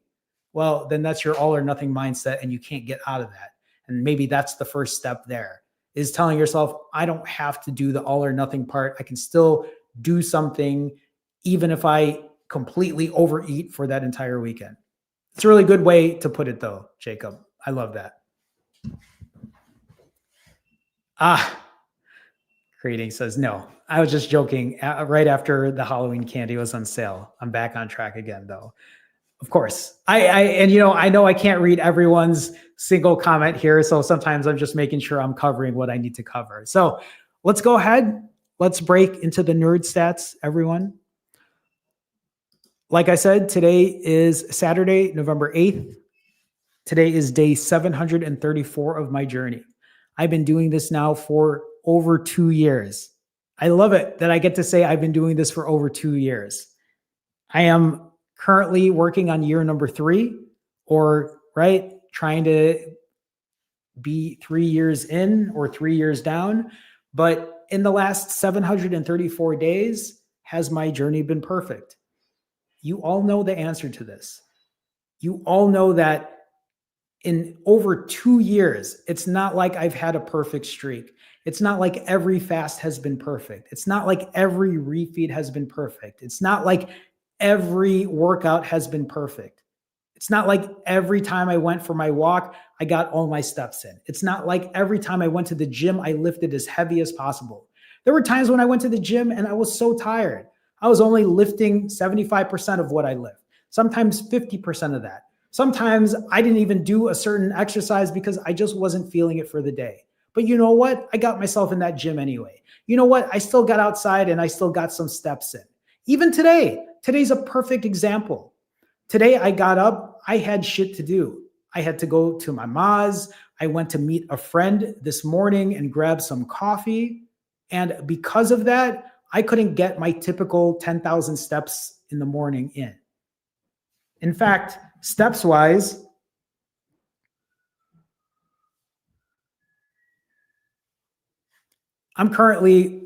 A: Well, then that's your all or nothing mindset and you can't get out of that. And maybe that's the first step there is telling yourself, I don't have to do the all or nothing part. I can still do something even if I completely overeat for that entire weekend. It's a really good way to put it though, Jacob. I love that. Creating says, no, I was just joking. Right after the Halloween candy was on sale. I'm back on track again though. Of course. And I know I can't read everyone's single comment here. So sometimes I'm just making sure I'm covering what I need to cover. So let's go ahead. Let's break into the nerd stats, everyone. Like I said, today is Saturday, November 8th. Today is day 734 of my journey. I've been doing this now for over 2 years. I love it that I get to say I've been doing this for over 2 years. I am currently working on year number 3, or trying to be 3 years in or 3 years down. But in the last 734 days, has my journey been perfect? You all know the answer to this. You all know that in over 2 years, it's not like I've had a perfect streak. It's not like every fast has been perfect. It's not like every refeed has been perfect. It's not like every workout has been perfect. It's not like every time I went for my walk, I got all my steps in. It's not like every time I went to the gym, I lifted as heavy as possible. There were times when I went to the gym and I was so tired. I was only lifting 75% of what I lift, sometimes 50% of that. Sometimes I didn't even do a certain exercise because I just wasn't feeling it for the day. But you know what? I got myself in that gym anyway. You know what? I still got outside and I still got some steps in. Even today's a perfect example. Today I got up, I had shit to do. I had to go to my ma's. I went to meet a friend this morning and grab some coffee. And because of that, I couldn't get my typical 10,000 steps in the morning in. In fact, steps wise, I'm currently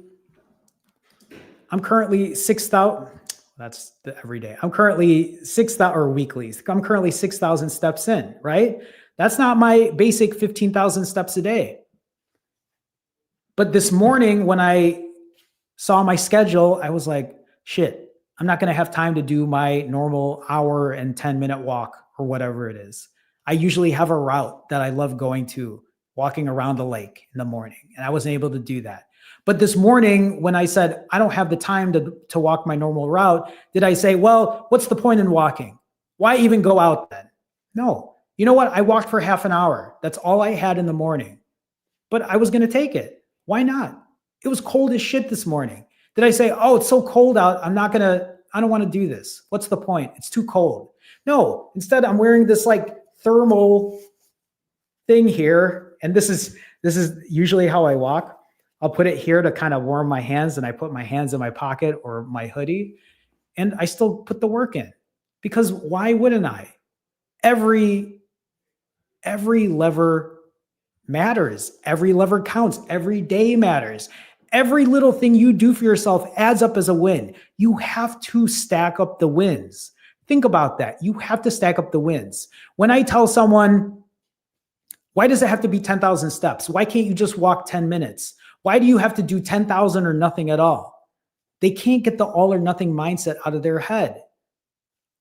A: 6,000. that's the every day. I'm currently 6,000 or weekly. I'm currently 6,000 steps in, right? That's not my basic 15,000 steps a day. But this morning when I saw my schedule, I was like, shit, I'm not going to have time to do my normal hour and 10-minute walk or whatever it is. I usually have a route that I love going to, walking around the lake in the morning, and I wasn't able to do that. But this morning, when I said, I don't have the time to walk my normal route, did I say, well, what's the point in walking? Why even go out then? No. You know what? I walked for half an hour. That's all I had in the morning. But I was going to take it. Why not? It was cold as shit this morning. Did I say, oh, it's so cold out, I don't want to do this. What's the point? It's too cold. No, instead I'm wearing this like thermal thing here. And this is usually how I walk. I'll put it here to kind of warm my hands, and I put my hands in my pocket or my hoodie, and I still put the work in, because why wouldn't I? Every lever matters. Every lever counts. Every day matters. Every little thing you do for yourself adds up as a win. You have to stack up the wins. Think about that. You have to stack up the wins. When I tell someone, why does it have to be 10,000 steps? Why can't you just walk 10 minutes? Why do you have to do 10,000 or nothing at all? They can't get the all or nothing mindset out of their head.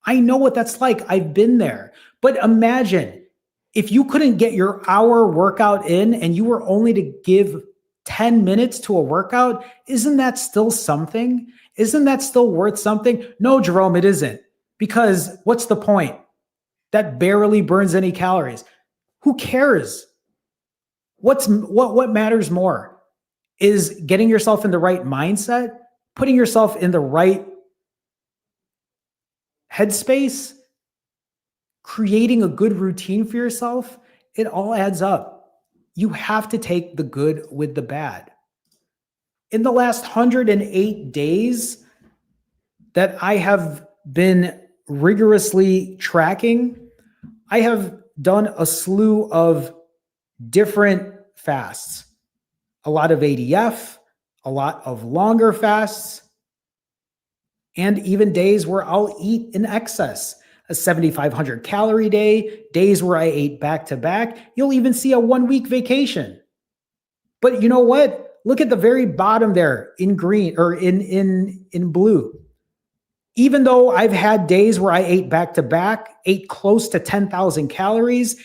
A: I know what that's like. I've been there. But imagine if you couldn't get your hour workout in and you were only to give 10 minutes to a workout, isn't that still something? Isn't that still worth something? No, Jerome, it isn't. Because what's the point? That barely burns any calories. Who cares? What matters more is getting yourself in the right mindset, putting yourself in the right headspace, creating a good routine for yourself. It all adds up. You have to take the good with the bad. In the last 108 days that I have been rigorously tracking, I have done a slew of different fasts, a lot of ADF, a lot of longer fasts, and even days where I'll eat in excess, a 7,500 calorie day, days where I ate back to back. You'll even see a 1-week vacation. But you know what? Look at the very bottom there in green or in blue. Even though I've had days where I ate back to back, ate close to 10,000 calories,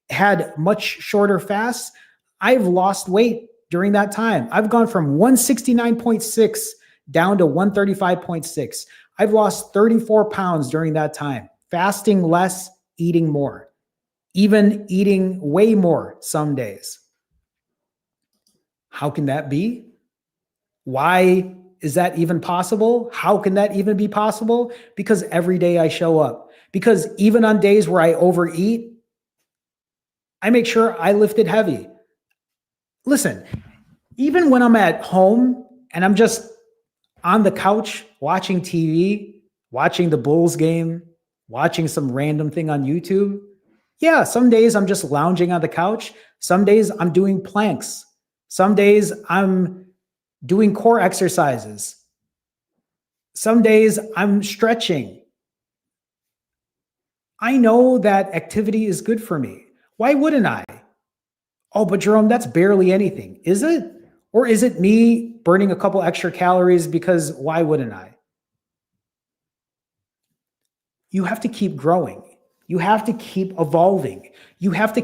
A: had much shorter fasts, I've lost weight during that time. I've gone from 169.6 down to 135.6. I've lost 34 pounds during that time, fasting less, eating more, even eating way more some days. How can that be? Why is that even possible? How can that even be possible? Because every day I show up. Because even on days where I overeat, I make sure I lift it heavy. Listen, even when I'm at home and I'm just on the couch watching TV, watching the Bulls game, watching some random thing on YouTube, yeah, some days I'm just lounging on the couch. Some days I'm doing planks. Some days I'm doing core exercises. Some days I'm stretching. I know that activity is good for me. Why wouldn't I? Oh, but Jerome, that's barely anything. Is it? Or is it me burning a couple extra calories because why wouldn't I? You have to keep growing. You have to keep evolving. You have to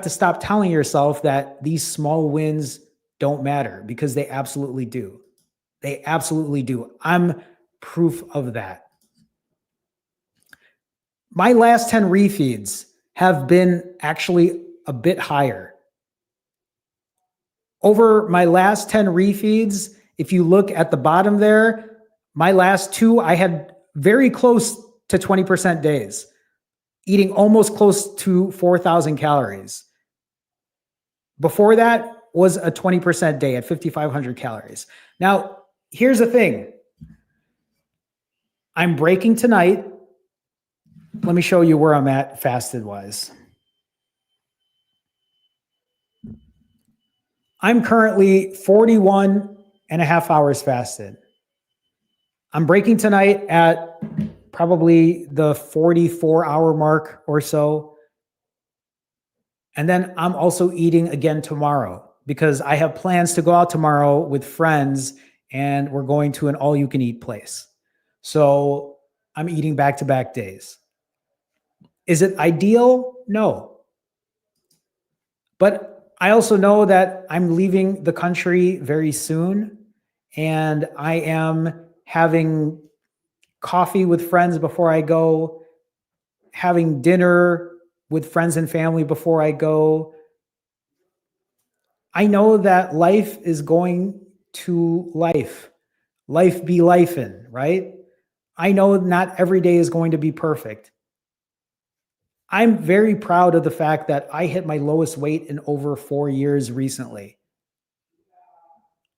A: stop telling yourself that these small wins don't matter, because they absolutely do. They absolutely do. I'm proof of that. My last 10 refeeds have been actually a bit higher. Over my last 10 refeeds, if you look at the bottom there, my last 2, I had very close to 20% days, eating almost close to 4,000 calories. Before that was a 20% day at 5,500 calories. Now, here's the thing. I'm breaking tonight. Let me show you where I'm at fasted wise. I'm currently 41 and a half hours fasted. I'm breaking tonight at probably the 44-hour mark or so. And then I'm also eating again tomorrow because I have plans to go out tomorrow with friends and we're going to an all you can eat place. So I'm eating back to back days. Is it ideal? No. But I also know that I'm leaving the country very soon and I am having coffee with friends before I go, having dinner with friends and family before I go. I know that life is going to life. Life be lifing, right? I know not every day is going to be perfect. I'm very proud of the fact that I hit my lowest weight in over 4 years recently.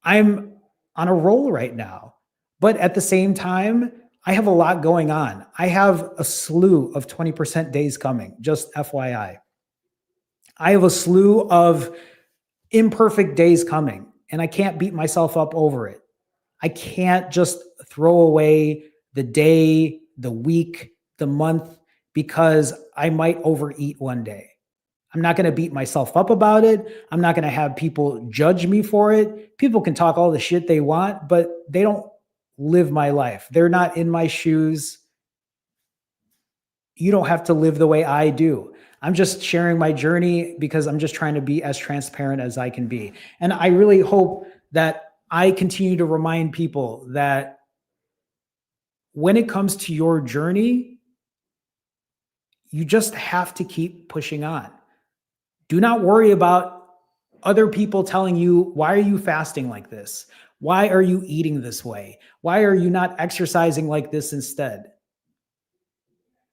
A: I'm on a roll right now. But at the same time, I have a lot going on. I have a slew of 20% days coming, just FYI. I have a slew of imperfect days coming, and I can't beat myself up over it. I can't just throw away the day, the week, the month because I might overeat one day. I'm not going to beat myself up about it. I'm not going to have people judge me for it. People can talk all the shit they want, but they don't live my life. They're not in my shoes. You don't have to live the way I do. I'm just sharing my journey because I'm just trying to be as transparent as I can be. And I really hope that I continue to remind people that when it comes to your journey, you just have to keep pushing on. Do not worry about other people telling you, why are you fasting like this? Why are you eating this way? Why are you not exercising like this instead?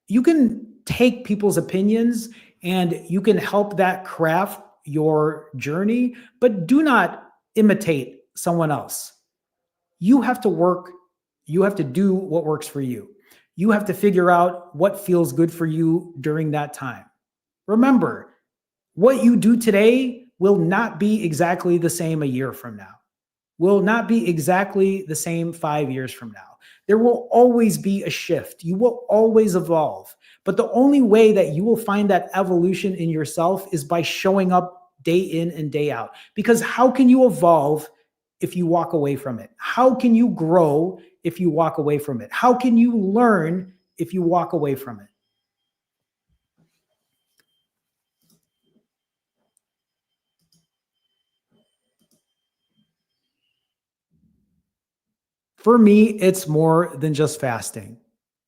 A: You can take people's opinions and you can help that craft your journey, but do not imitate someone else. You have to work, you have to do what works for you. You have to figure out what feels good for you during that time. Remember, what you do today will not be exactly the same a year from now, will not be exactly the same 5 years from now. There will always be a shift. You will always evolve. But the only way that you will find that evolution in yourself is by showing up day in and day out. Because how can you evolve if you walk away from it? How can you grow if you walk away from it? How can you learn if you walk away from it? For me, it's more than just fasting.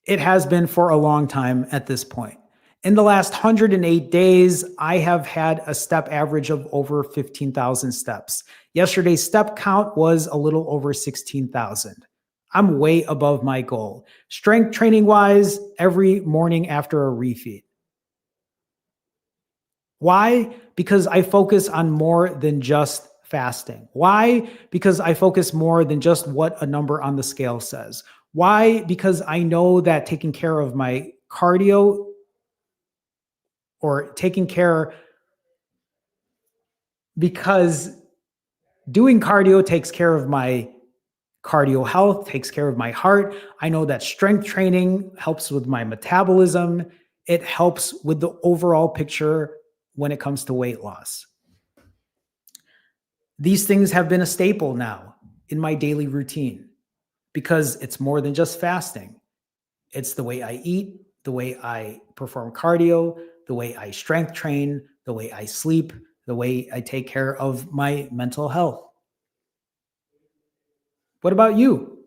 A: It has been for a long time at this point. In the last 108 days, I have had a step average of over 15,000 steps. Yesterday's step count was a little over 16,000. I'm way above my goal. Strength training wise, every morning after a refeed. Why? Because I focus on more than just fasting. Why? Because I focus more than just what a number on the scale says. Why? Because I know that taking care of my cardio or taking care, because doing cardio takes care of my cardio health, takes care of my heart. I know that strength training helps with my metabolism. It helps with the overall picture when it comes to weight loss. These things have been a staple now in my daily routine because it's more than just fasting. It's the way I eat, the way I perform cardio, the way I strength train, the way I sleep, the way I take care of my mental health. What about you?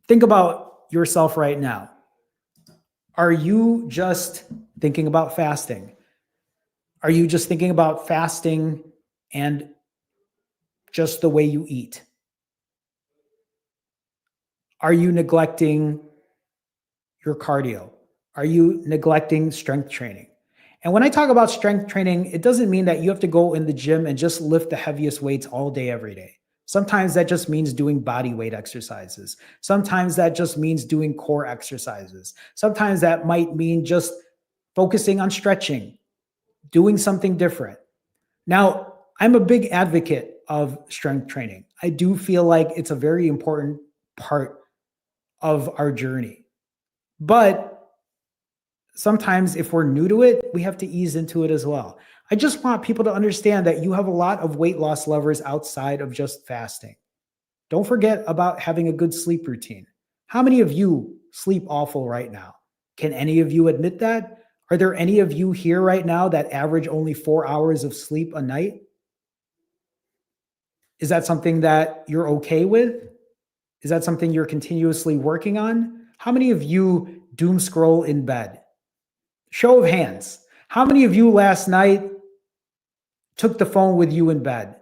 A: Think about yourself right now. Are you just thinking about fasting? Are you just thinking about fasting and just the way you eat? Are you neglecting your cardio? Are you neglecting strength training? And when I talk about strength training, it doesn't mean that you have to go in the gym and just lift the heaviest weights all day, every day. Sometimes that just means doing body weight exercises. Sometimes that just means doing core exercises. Sometimes that might mean just focusing on stretching, doing something different. Now, I'm a big advocate of strength training. I do feel like it's a very important part of our journey. But sometimes if we're new to it, we have to ease into it as well. I just want people to understand that you have a lot of weight loss levers outside of just fasting. Don't forget about having a good sleep routine. How many of you sleep awful right now? Can any of you admit that? Are there any of you here right now that average only 4 hours of sleep a night? Is that something that you're okay with? Is that something you're continuously working on? How many of you doom scroll in bed? Show of hands. How many of you last night took the phone with you in bed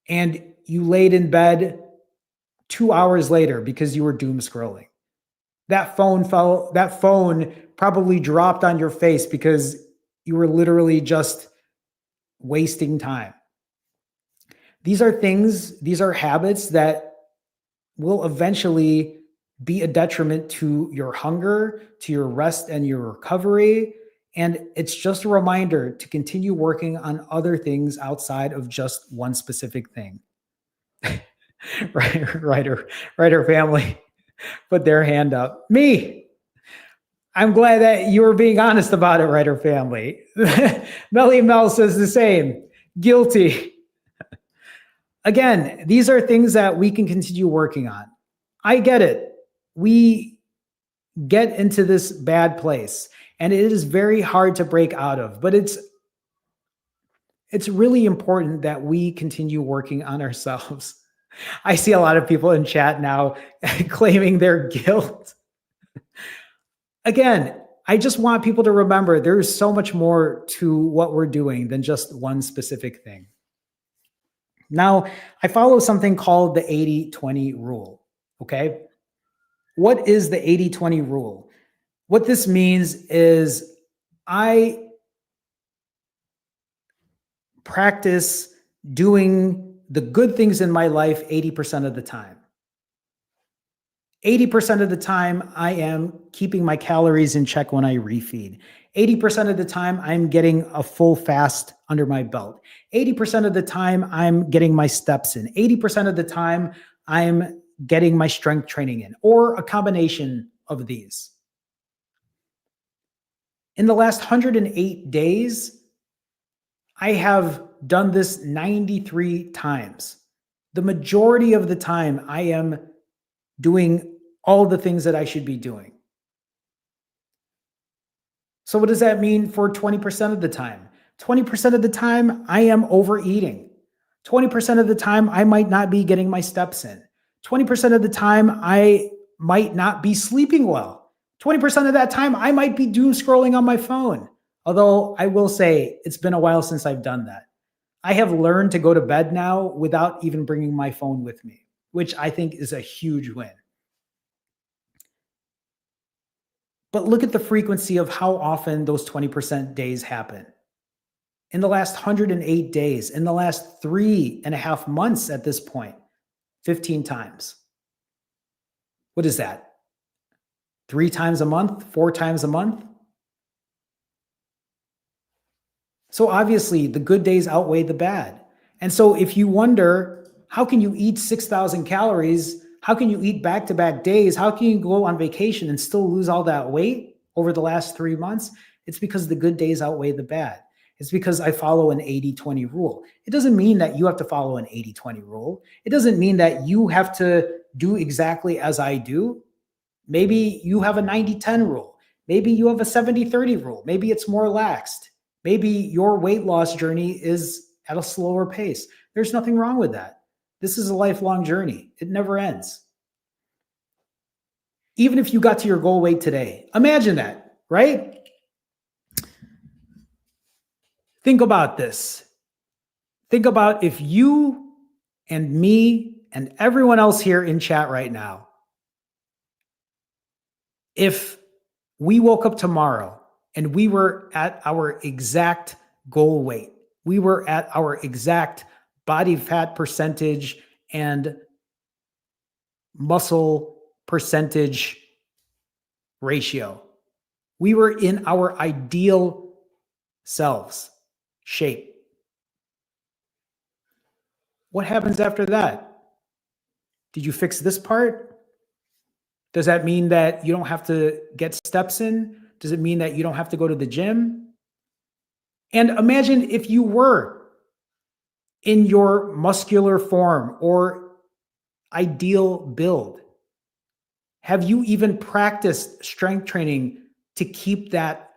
A: and you laid in bed 2 hours later because you were doom scrolling? That phone probably dropped on your face because you were literally just wasting time. These are habits that will eventually be a detriment to your hunger, to your rest and your recovery. And it's just a reminder to continue working on other things outside of just one specific thing. Writer family put their hand up. Me. I'm glad that you were being honest about it, writer family. Melly Mel says the same. Guilty. Again, these are things that we can continue working on. I get it. We get into this bad place and it is very hard to break out of, but it's really important that we continue working on ourselves. I see a lot of people in chat now claiming their guilt. Again, I just want people to remember there's so much more to what we're doing than just one specific thing. Now, I follow something called the 80-20 rule, okay? What is the 80-20 rule? What this means is I practice doing the good things in my life 80% of the time. 80% of the time, I am keeping my calories in check when I refeed. 80% of the time, I'm getting a full fast under my belt. 80% of the time, I'm getting my steps in. 80% of the time, I'm getting my strength training in, or a combination of these. In the last 108 days, I have done this 93 times. The majority of the time, I am doing all the things that I should be doing. So what does that mean for 20% of the time? 20% of the time, I am overeating. 20% of the time, I might not be getting my steps in. 20% of the time, I might not be sleeping well. 20% of that time, I might be doom scrolling on my phone. Although I will say it's been a while since I've done that. I have learned to go to bed now without even bringing my phone with me, which I think is a huge win. But look at the frequency of how often those 20% days happen. In the last 108 days, in the last 3.5 months at this point, 15 times. What is that? 3 times a month? 4 times a month? So obviously, the good days outweigh the bad. And so if you wonder, how can you eat 6,000 calories? How can you eat back-to-back days? How can you go on vacation and still lose all that weight over the last 3 months? It's because the good days outweigh the bad. It's because I follow an 80-20 rule. It doesn't mean that you have to follow an 80-20 rule. It doesn't mean that you have to do exactly as I do. Maybe you have a 90-10 rule. Maybe you have a 70-30 rule. Maybe it's more relaxed. Maybe your weight loss journey is at a slower pace. There's nothing wrong with that. This is a lifelong journey. It never ends. Even if you got to your goal weight today, imagine that, right? Think about this. Think about if you and me and everyone else here in chat right now, if we woke up tomorrow and we were at our exact goal weight, we were at our exact body fat percentage and muscle percentage ratio. We were in our ideal selves, shape. What happens after that? Did you fix this part? Does that mean that you don't have to get steps in? Does it mean that you don't have to go to the gym? And imagine if you were in your muscular form or ideal build. Have you even practiced strength training to keep that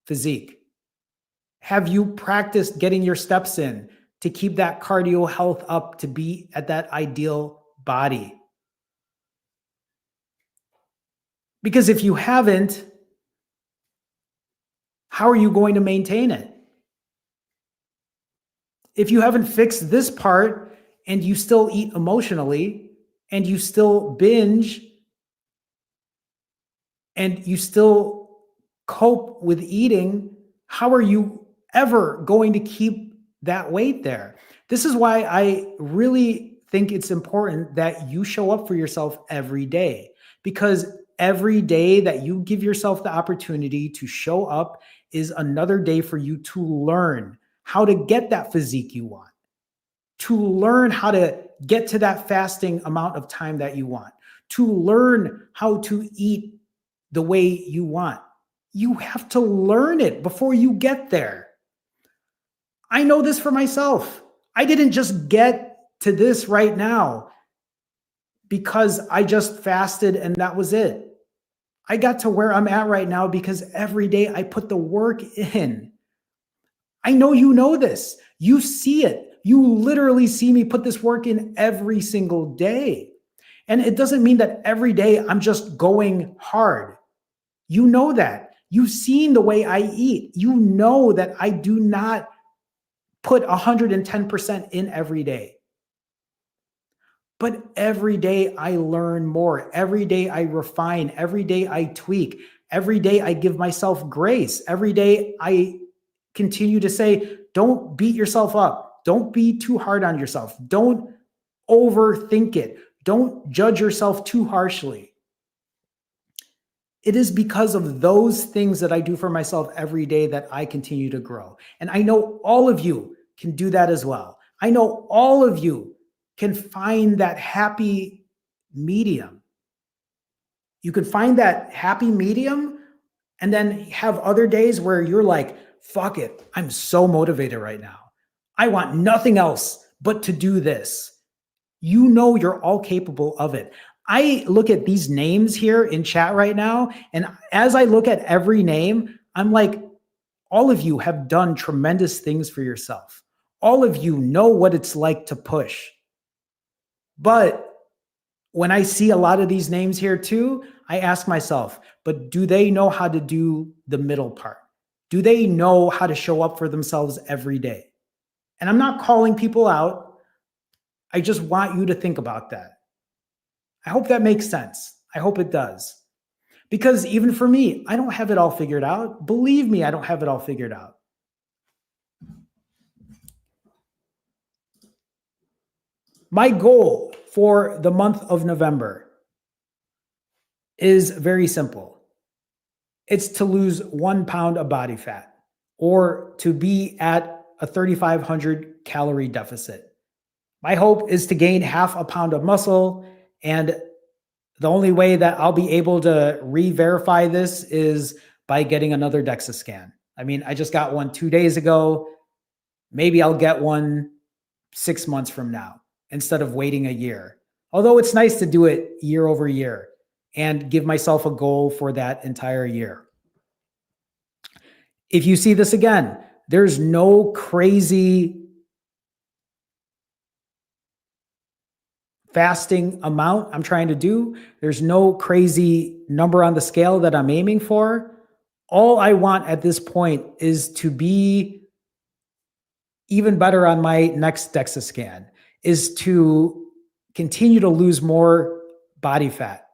A: physique? Have you practiced getting your steps in to keep that cardio health up to be at that ideal body? Because if you haven't, how are you going to maintain it? If you haven't fixed this part and you still eat emotionally and you still binge and you still cope with eating, how are you ever going to keep that weight there? This is why I really think it's important that you show up for yourself every day, because every day that you give yourself the opportunity to show up is another day for you to learn how to get that physique you want, to learn how to get to that fasting amount of time that you want, to learn how to eat the way you want. You have to learn it before you get there. I know this for myself. I didn't just get to this right now because I just fasted and that was it. I got to where I'm at right now because every day I put the work in. I know you know this. You see it. You literally see me put this work in every single day. And it doesn't mean that every day I'm just going hard. You know that. You've seen the way I eat. You know that I do not put 110% in every day. But every day I learn more. Every day I refine. Every day I tweak. Every day I give myself grace. Every day I continue to say, don't beat yourself up. Don't be too hard on yourself. Don't overthink it. Don't judge yourself too harshly. It is because of those things that I do for myself every day that I continue to grow. And I know all of you can do that as well. I know all of you can find that happy medium. You can find that happy medium and then have other days where you're like, fuck it, I'm so motivated right now. I want nothing else but to do this. You know you're all capable of it. I look at these names here in chat right now, and as I look at every name, I'm like, all of you have done tremendous things for yourself. All of you know what it's like to push. But when I see a lot of these names here too, I ask myself, but do they know how to do the middle part? Do they know how to show up for themselves every day? And I'm not calling people out. I just want you to think about that. I hope that makes sense. I hope it does. Because even for me, I don't have it all figured out. Believe me, I don't have it all figured out. My goal for the month of November is very simple. It's to lose 1 pound of body fat or to be at a 3,500 calorie deficit. My hope is to gain 0.5 pound of muscle, and the only way that I'll be able to re-verify this is by getting another DEXA scan. I mean, I just got one 2 days ago. Maybe I'll get one 6 months from now instead of waiting a year. Although it's nice to do it year over year and give myself a goal for that entire year. If you see this again, there's no crazy fasting amount I'm trying to do. There's no crazy number on the scale that I'm aiming for. All I want at this point is to be even better on my next DEXA scan, is to continue to lose more body fat,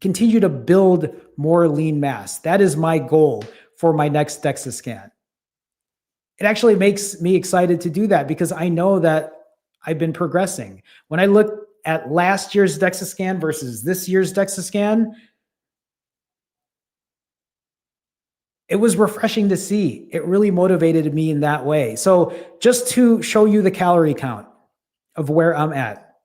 A: continue to build more lean mass. That is my goal for my next DEXA scan. It actually makes me excited to do that because I know that I've been progressing. When I look at last year's DEXA scan versus this year's DEXA scan, it was refreshing to see. It really motivated me in that way. So just to show you the calorie count of where I'm at.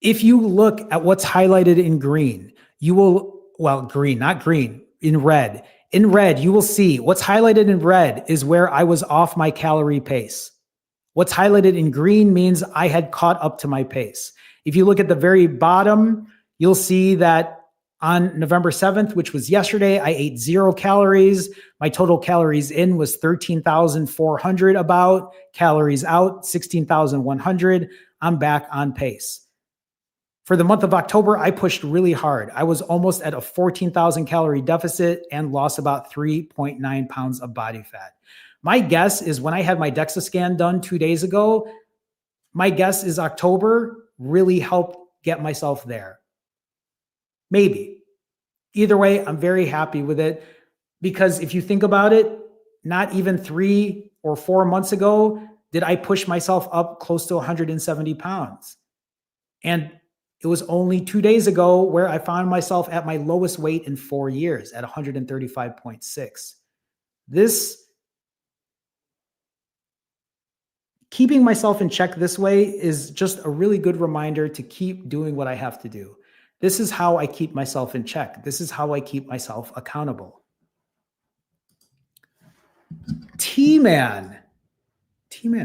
A: If you look at what's highlighted in green, you will, well, green, not green, in red. In red, you will see what's highlighted in red is where I was off my calorie pace. What's highlighted in green means I had caught up to my pace. If you look at the very bottom, you'll see that on November 7th, which was yesterday, I ate 0 calories. My total calories in was 13,400 about. Calories out, 16,100. I'm back on pace. For the month of October, I pushed really hard. I was almost at a 14,000 calorie deficit and lost about 3.9 pounds of body fat. My guess is when I had my DEXA scan done 2 days ago, my guess is October really helped get myself there. Maybe. Either way, I'm very happy with it because if you think about it, not even 3 or 4 months ago did I push myself up close to 170 pounds. And it was only 2 days ago where I found myself at my lowest weight in 4 years at 135.6. This keeping myself in check this way is just a really good reminder to keep doing what I have to do. This is how I keep myself in check. This is how I keep myself accountable. T-Man,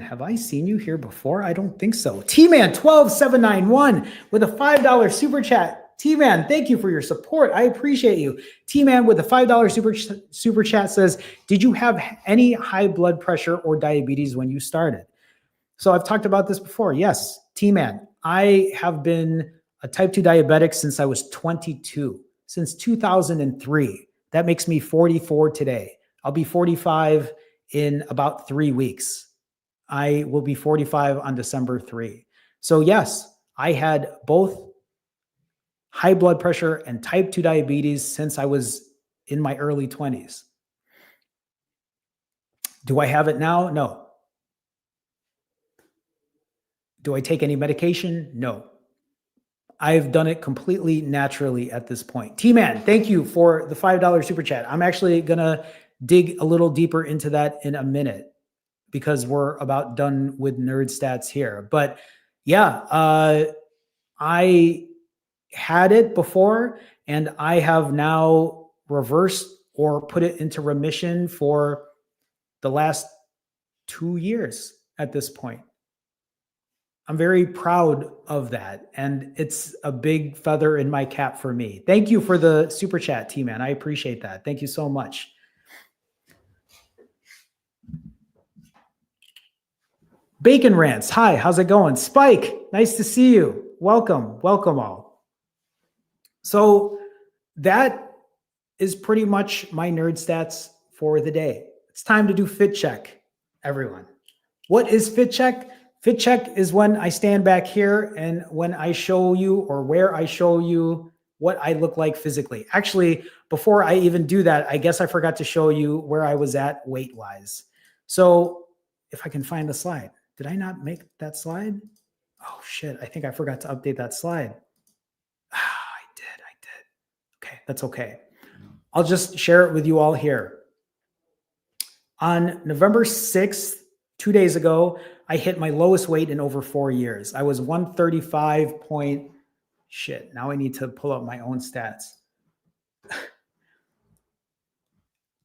A: have I seen you here before? I don't think so. T-Man 12791 with a $5 super chat. T-Man, thank you for your support. I appreciate you. T-Man with a $5 super chat says, did you have any high blood pressure or diabetes when you started? So I've talked about this before. Yes, T-Man, I have been a type 2 diabetic since I was 22, since 2003. That makes me 44 today. I'll be 45 in about 3 weeks. I will be 45 on December 3. So yes, I had both high blood pressure and type 2 diabetes since I was in my early 20s. Do I have it now? No. Do I take any medication? No. I've done it completely naturally at this point. T-Man, thank you for the $5 super chat. I'm actually going to dig a little deeper into that in a minute because we're about done with nerd stats here. But yeah, I had it before and I have now reversed or put it into remission for the last 2 years at this point. I'm very proud of that. And it's a big feather in my cap for me. Thank you for the super chat, T-Man. I appreciate that. Thank you so much. Bacon Rants. Hi, how's it going? Spike, nice to see you. Welcome. Welcome all. So that is pretty much my nerd stats for the day. It's time to do Fit Check, everyone. What is Fit Check? Fit Check is when I stand back here and when I show you or where I show you what I look like physically. Actually, before I even do that, I guess I forgot to show you where I was at weight-wise. So if I can find the slide. Did I not make that slide? Oh, shit. I think I forgot to update that slide. I did. Okay, that's okay. I'll just share it with you all here. On November 6th, 2 days ago, I hit my lowest weight in over 4 years. I was 135 point, shit, now I need to pull up my own stats.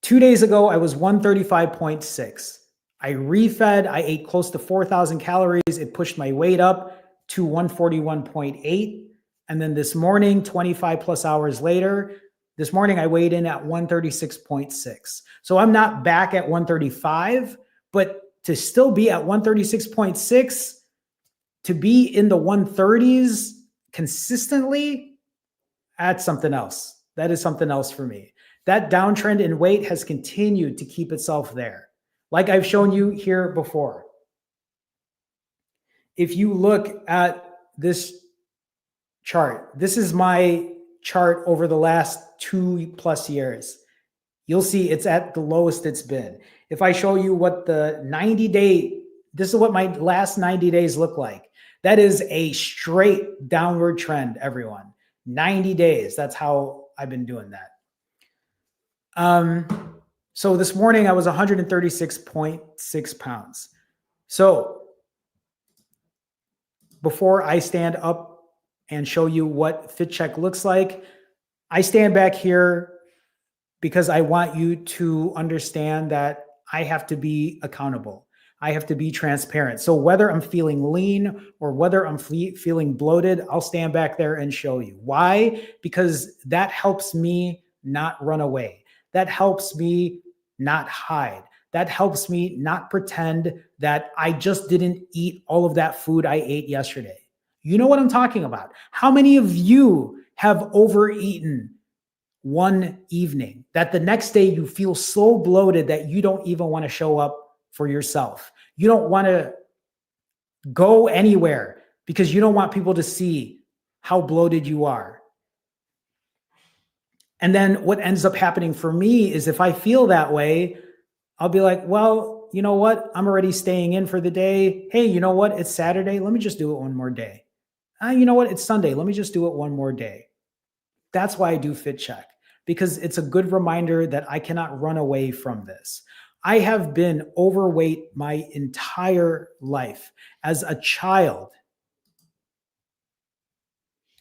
A: 2 days ago, I was 135.6. I refed, I ate close to 4,000 calories. It pushed my weight up to 141.8. And then this morning, 25 plus hours later, this morning I weighed in at 136.6. So I'm not back at 135, but to still be at 136.6, to be in the 130s consistently, that's something else. That is something else for me. That downtrend in weight has continued to keep itself there. Like I've shown you here before. If you look at this chart, this is my chart over the last 2+ years. You'll see it's at the lowest it's been. If I show you what the 90-day, this is what my last 90 days look like. That is a straight downward trend, everyone. 90 days, that's how I've been doing that. So this morning I was 136.6 pounds. So before I stand up and show you what Fit Check looks like. I stand back here because I want you to understand that I have to be accountable. I have to be transparent. So whether I'm feeling lean or whether I'm feeling bloated, I'll stand back there and show you. Why? Because that helps me not run away. That helps me not hide. That helps me not pretend that I just didn't eat all of that food I ate yesterday. You know what I'm talking about. How many of you have overeaten one evening that the next day you feel so bloated that you don't even want to show up for yourself? You don't want to go anywhere because you don't want people to see how bloated you are. And then what ends up happening for me is if I feel that way, I'll be like, well, you know what? I'm already staying in for the day. Hey, you know what? It's Saturday. Let me just do it one more day. You know what? It's Sunday. Let me just do it one more day. That's why I do Fit Check, because it's a good reminder that I cannot run away from this. I have been overweight my entire life. As a child,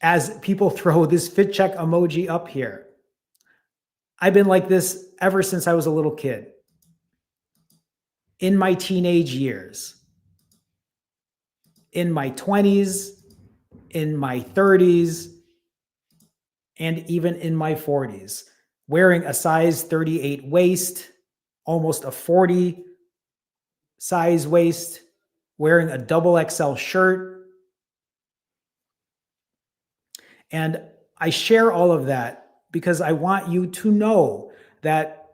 A: as people throw this Fit Check emoji up here, I've been like this ever since I was a little kid. In my teenage years, in my 20s, in my 30s, and even in my 40s, wearing a size 38 waist, almost a 40 size waist, wearing a double XL shirt. And I share all of that because I want you to know that,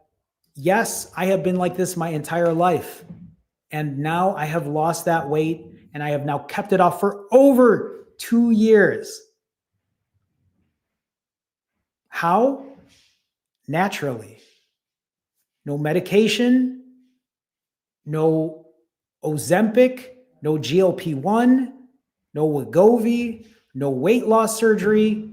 A: yes, I have been like this my entire life. And now I have lost that weight and I have now kept it off for over 2 years. How? Naturally. No medication, no Ozempic, no GLP-1, no Wegovy, no weight loss surgery,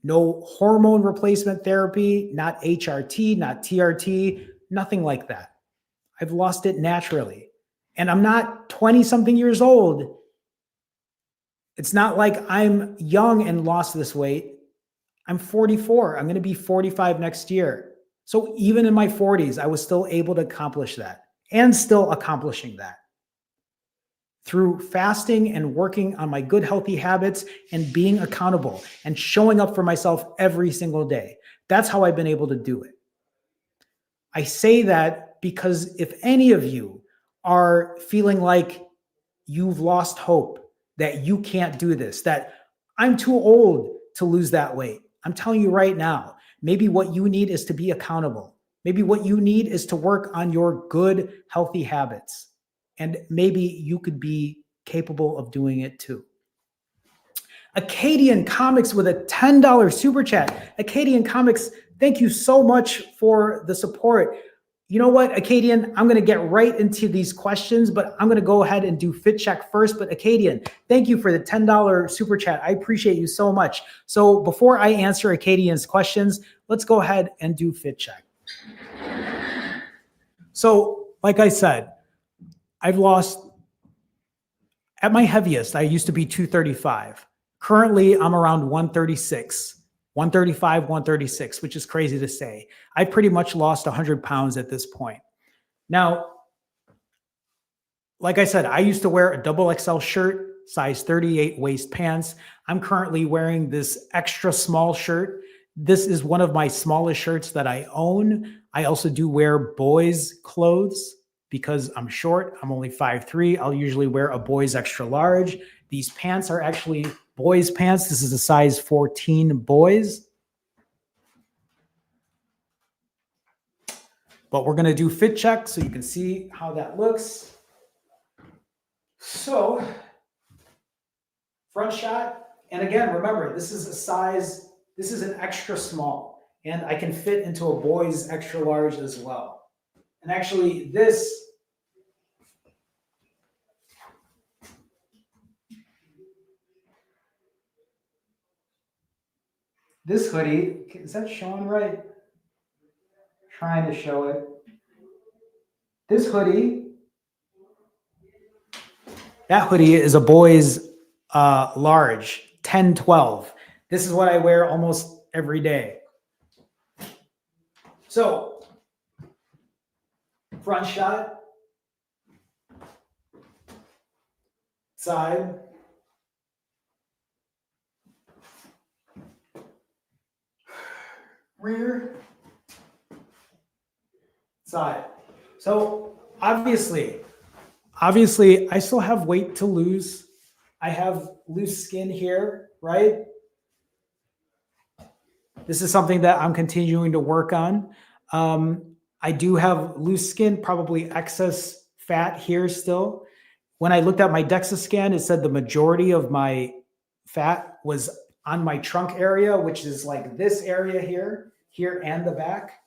A: no hormone replacement therapy, not HRT, not TRT, nothing like that. I've lost it naturally. And I'm not 20 something years old. It's not like I'm young and lost this weight. I'm 44. I'm going to be 45 next year. So even in my 40s, I was still able to accomplish that and still accomplishing that through fasting and working on my good, healthy habits and being accountable and showing up for myself every single day. That's how I've been able to do it. I say that because if any of you are feeling like you've lost hope, that you can't do this, that I'm too old to lose that weight, I'm telling you right now, maybe what you need is to be accountable. Maybe what you need is to work on your good, healthy habits. And maybe you could be capable of doing it too. Acadian Comics with a $10 super chat. Acadian Comics, thank you so much for the support. You know what, Acadian, I'm going to get right into these questions, but I'm going to go ahead and do Fit Check first. But Acadian, thank you for the $10 super chat. I appreciate you so much. So before I answer Acadian's questions, let's go ahead and do Fit Check. So like I said, I've lost, at my heaviest, I used to be 235. Currently, I'm around 136, 135, 136, which is crazy to say. I've pretty much lost 100 pounds at this point. Now, like I said, I used to wear a double XL shirt, size 38 waist pants. I'm currently wearing this extra small shirt. This is one of my smallest shirts that I own. I also do wear boys' clothes because I'm short. I'm only 5'3". I'll usually wear a boys extra large. These pants are actually boys' pants. This is a size 14 boys. But we're going to do Fit Check so you can see how that looks. So, front shot. And again, remember, this is a size, this is an extra small. And I can fit into a boy's extra large as well. And actually, this hoodie, is that showing right? Trying to show it. This hoodie, that hoodie is a boy's large, 10, 12. This is what I wear almost every day. So, front shot, side, rear, side. So obviously, I still have weight to lose. I have loose skin here, right? This is something that I'm continuing to work on. I do have loose skin, probably excess fat here still. When I looked at my DEXA scan, it said the majority of my fat was on my trunk area, which is like this area here and the back.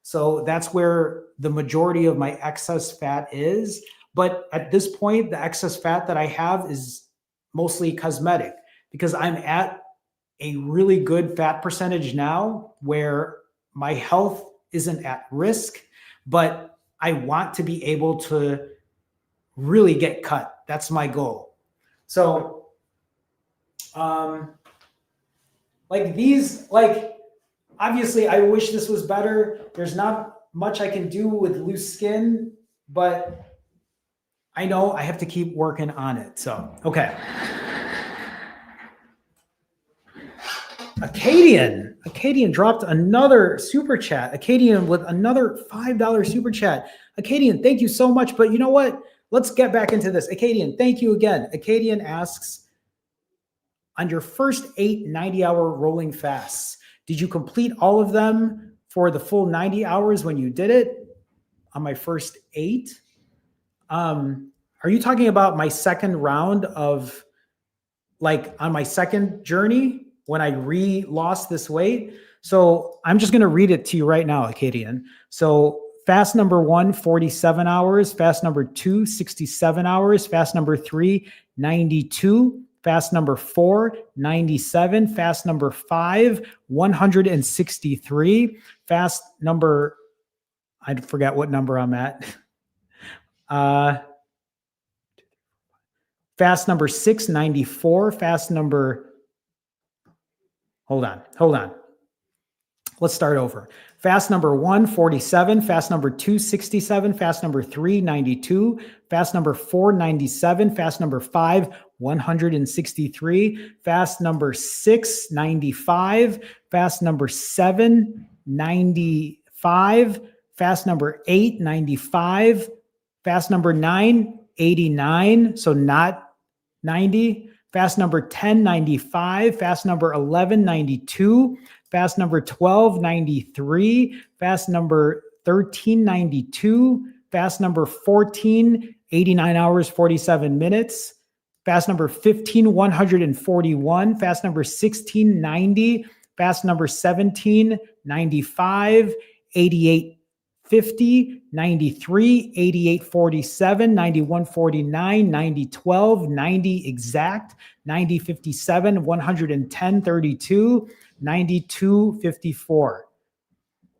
A: So that's where the majority of my excess fat is. But at this point, the excess fat that I have is mostly cosmetic because I'm at a really good fat percentage now where my health isn't at risk, but I want to be able to really get cut. That's my goal. So, like these, like, obviously I wish this was better. There's not much I can do with loose skin, but I know I have to keep working on it. So, okay. Acadian dropped another super chat. Acadian with another $5 super chat. Acadian, thank you so much. But you know what? Let's get back into this. Acadian, thank you again. Acadian asks, on your first 8 90-hour rolling fasts, did you complete all of them for the full 90 hours when you did it? On my first 8? Are you talking about my second round of, like, on my second journey when I lost this weight? So I'm just going to read it to you right now, Acadian. So fast number 1, 47 hours. Fast number 2, 67 hours. Fast number 3, 92. Fast number 4, 97. Fast number 5, 163. Fast number, I forget what number I'm at. Fast number 6, 94. Fast number, hold on. Let's start over. Fast number 1, 47. Fast number 2, 67. Fast number 3, 92. Fast number 4, 97. Fast number 5, 163. Fast number 6, 95. Fast number 7, 95. Fast number 8, 95. Fast number 9, 89. So not 90. Fast number 10, 95. Fast number 11, 92. Fast number 12, 93. Fast number 13, 92. Fast number 14, 89 hours, 47 minutes. Fast number 15, 141. Fast number 16, 90. Fast number 17, 95. 88, 50, 93, 88, 47, 91, 49, 90, 12, 90 exact, 90, 57, 110, 32, 92, 54.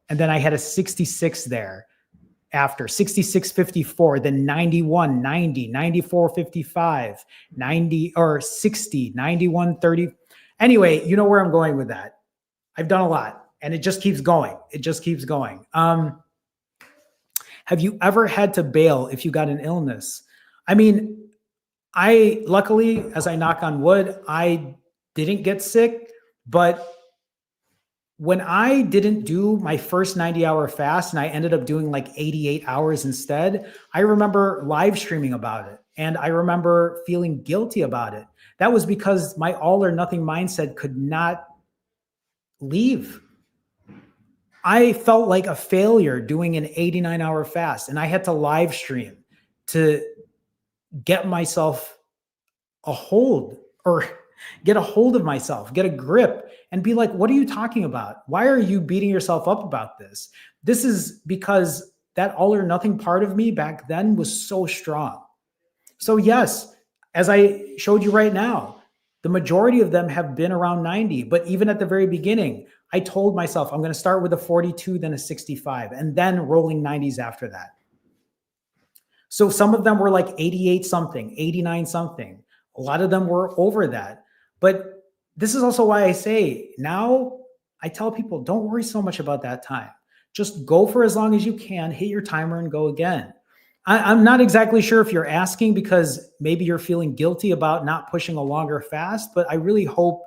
A: And then I had a 66 there after, 66, 54, then 91, 90, 94, 55, 90, or 60, 91, 30. Anyway, you know where I'm going with that. I've done a lot and it just keeps going. It just keeps going. Have you ever had to bail if you got an illness? I mean, I luckily, as I knock on wood, I didn't get sick, but when I didn't do my first 90-hour fast and I ended up doing like 88 hours instead, I remember live streaming about it and I remember feeling guilty about it. That was because my all or nothing mindset could not leave. I felt like a failure doing an 89-hour fast and I had to live stream to get myself a hold or get a hold of myself, get a grip and be like, what are you talking about? Why are you beating yourself up about this? This is because that all or nothing part of me back then was so strong. So yes, as I showed you right now, the majority of them have been around 90, but even at the very beginning, I told myself I'm going to start with a 42, then a 65, and then rolling 90s after that. So some of them were like 88 something, 89 something. A lot of them were over that. But this is also why I say now I tell people, don't worry so much about that time. Just go for as long as you can, hit your timer and go again. I'm not exactly sure if you're asking because maybe you're feeling guilty about not pushing a longer fast, but I really hope,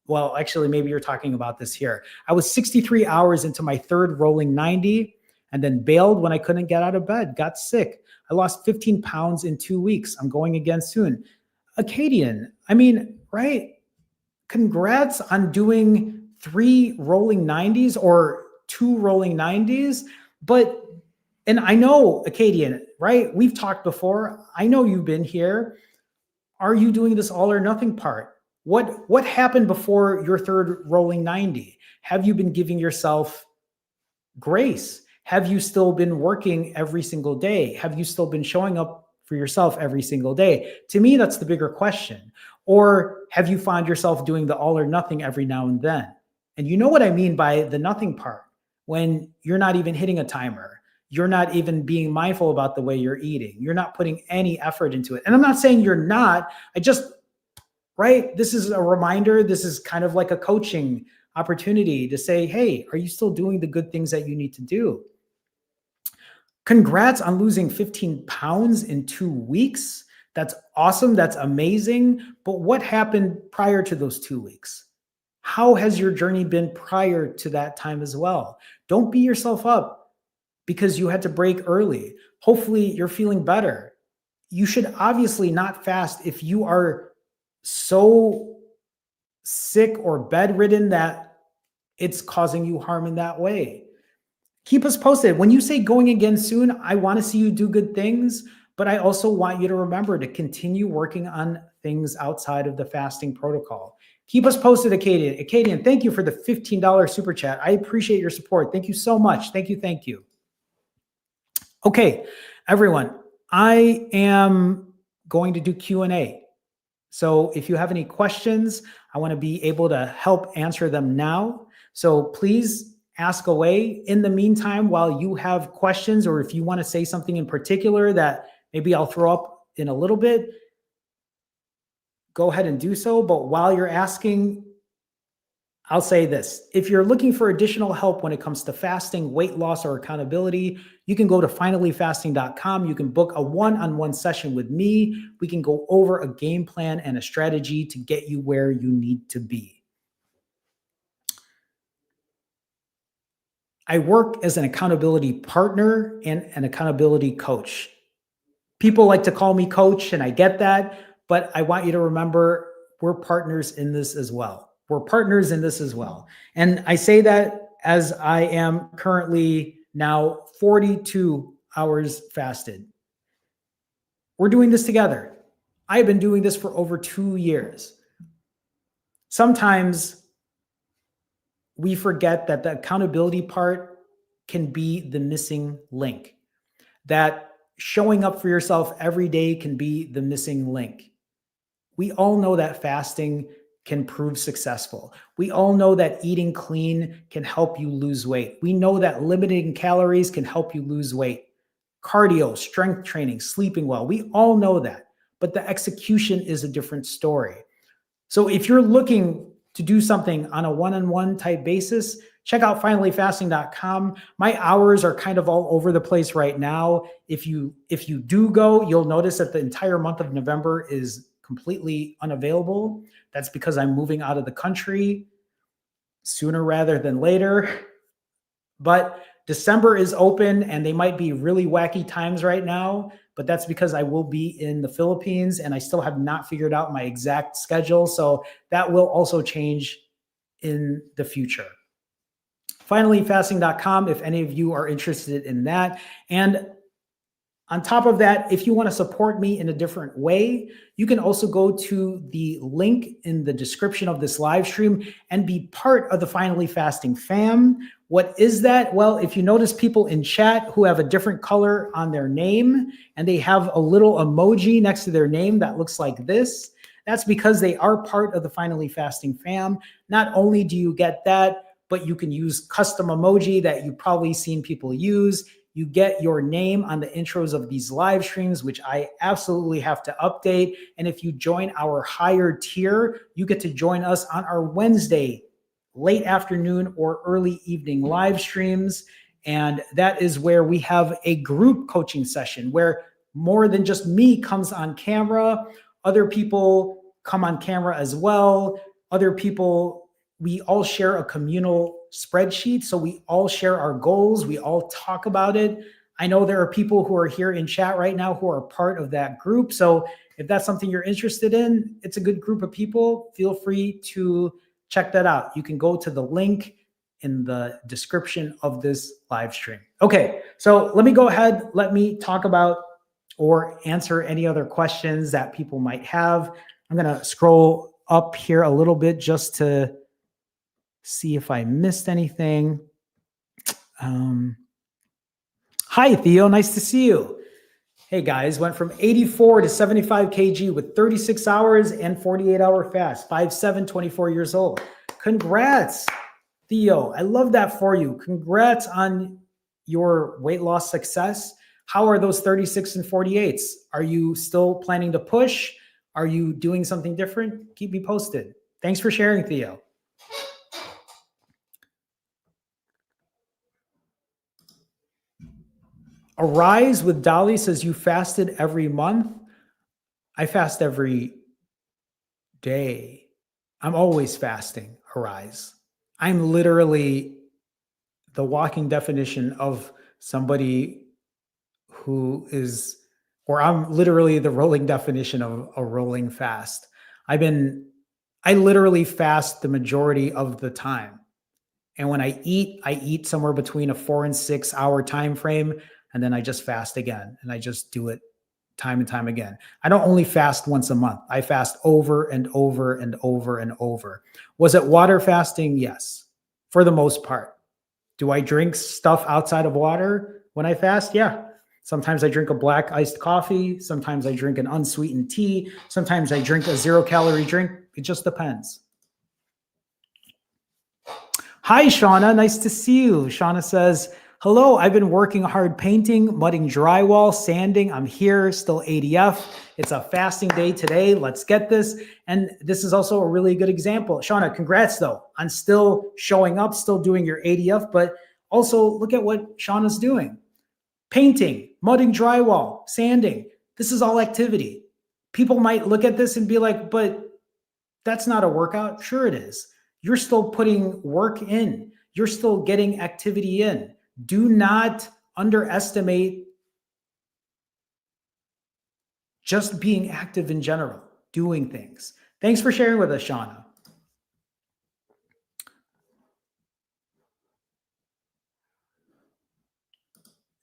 A: well, actually, maybe you're talking about this here. I was 63 hours into my third rolling 90 and then bailed when I couldn't get out of bed, got sick. I lost 15 pounds in 2 weeks. I'm going again soon. Acadian, I mean, right? Congrats on doing 3 rolling 90s or 2 rolling 90s. But, and I know, Acadian, right? We've talked before. I know you've been here. Are you doing this all or nothing part? What happened before your third rolling 90? Have you been giving yourself grace? Have you still been working every single day? Have you still been showing up for yourself every single day? To me, that's the bigger question. Or have you found yourself doing the all or nothing every now and then? And you know what I mean by the nothing part, when you're not even hitting a timer. You're not even being mindful about the way you're eating. You're not putting any effort into it. And I'm not saying you're not. I just, right? This is a reminder. This is kind of like a coaching opportunity to say, hey, are you still doing the good things that you need to do? Congrats on losing 15 pounds in 2 weeks. That's awesome. That's amazing. But what happened prior to those 2 weeks? How has your journey been prior to that time as well? Don't beat yourself up because you had to break early. Hopefully you're feeling better. You should obviously not fast if you are so sick or bedridden that it's causing you harm in that way. Keep us posted. When you say going again soon, I want to see you do good things, but I also want you to remember to continue working on things outside of the fasting protocol. Keep us posted, Acadian. Acadian, thank you for the $15 super chat. I appreciate your support. Thank you so much. Thank you. Thank you. Okay, everyone, I am going to do Q&A. So if you have any questions, I want to be able to help answer them now. So please ask away. In the meantime, while you have questions, or if you want to say something in particular that maybe I'll throw up in a little bit, go ahead and do so. But while you're asking, I'll say this. If you're looking for additional help when it comes to fasting, weight loss, or accountability, you can go to finallyfasting.com. You can book a one-on-one session with me. We can go over a game plan and a strategy to get you where you need to be. I work as an accountability partner and an accountability coach. People like to call me coach, and I get that, but I want you to remember we're partners in this as well. We're partners in this as well. And I say that as I am currently now 42 hours fasted. We're doing this together. I've been doing this for over 2 years. Sometimes we forget that the accountability part can be the missing link, that showing up for yourself every day can be the missing link. We all know that fasting can prove successful. We all know that eating clean can help you lose weight. We know that limiting calories can help you lose weight. Cardio, strength training, sleeping well, we all know that, but the execution is a different story. So if you're looking to do something on a one-on-one type basis, check out finallyfasting.com. My hours are kind of all over the place right now. If you do go, you'll notice that the entire month of November is completely unavailable. That's because I'm moving out of the country sooner rather than later. But December is open, and they might be really wacky times right now, but that's because I will be in the Philippines and I still have not figured out my exact schedule. So that will also change in the future. Finallyfasting.com if any of you are interested in that. And on top of that, if you want to support me in a different way, you can also go to the link in the description of this live stream and be part of the Finally Fasting fam. What is that? Well, if you notice people in chat who have a different color on their name and they have a little emoji next to their name that looks like this, that's because they are part of the Finally Fasting fam. Not only do you get that, but you can use custom emoji that you've probably seen people use. You get your name on the intros of these live streams, which I absolutely have to update. And if you join our higher tier, you get to join us on our Wednesday late afternoon or early evening live streams. And that is where we have a group coaching session where more than just me comes on camera. Other people come on camera as well. Other people, we all share a communal spreadsheet. So we all share our goals. We all talk about it. I know there are people who are here in chat right now who are part of that group. So if that's something you're interested in, it's a good group of people. Feel free to check that out. You can go to the link in the description of this live stream. Okay, so let me go ahead. Let me talk about or answer any other questions that people might have. I'm going to scroll up here a little bit just to see if I missed anything. Hi, Theo. Nice to see you. Hey, guys. Went from 84 to 75 kg with 36 hours and 48-hour fast. 5'7", 24 years old. Congrats, Theo. I love that for you. Congrats on your weight loss success. How are those 36 and 48s? Are you still planning to push? Are you doing something different? Keep me posted. Thanks for sharing, Theo. Arise with Dolly says you fasted every month. I fast every day. I'm always fasting, Arise. I'm literally the walking definition of somebody who is, or I'm literally the rolling definition of a rolling fast. I literally fast the majority of the time. And when I eat somewhere between a 4 and 6 hour time frame, and then I just fast again. And I just do it time and time again. I don't only fast once a month. I fast over and over and over and over. Was it water fasting? Yes, for the most part. Do I drink stuff outside of water when I fast? Yeah. Sometimes I drink a black iced coffee. Sometimes I drink an unsweetened tea. Sometimes I drink a 0-calorie drink. It just depends. Hi, Shauna. Nice to see you. Shauna says, hello, I've been working hard painting, mudding drywall, sanding. I'm here, still ADF. It's a fasting day today. Let's get this. And this is also a really good example. Shauna, congrats though on still showing up, still doing your ADF, but also look at what Shauna's doing. Painting, mudding drywall, sanding. This is all activity. People might look at this and be like, but that's not a workout. Sure it is. You're still putting work in. You're still getting activity in. Do not underestimate just being active in general, doing things. Thanks for sharing with us, Shauna.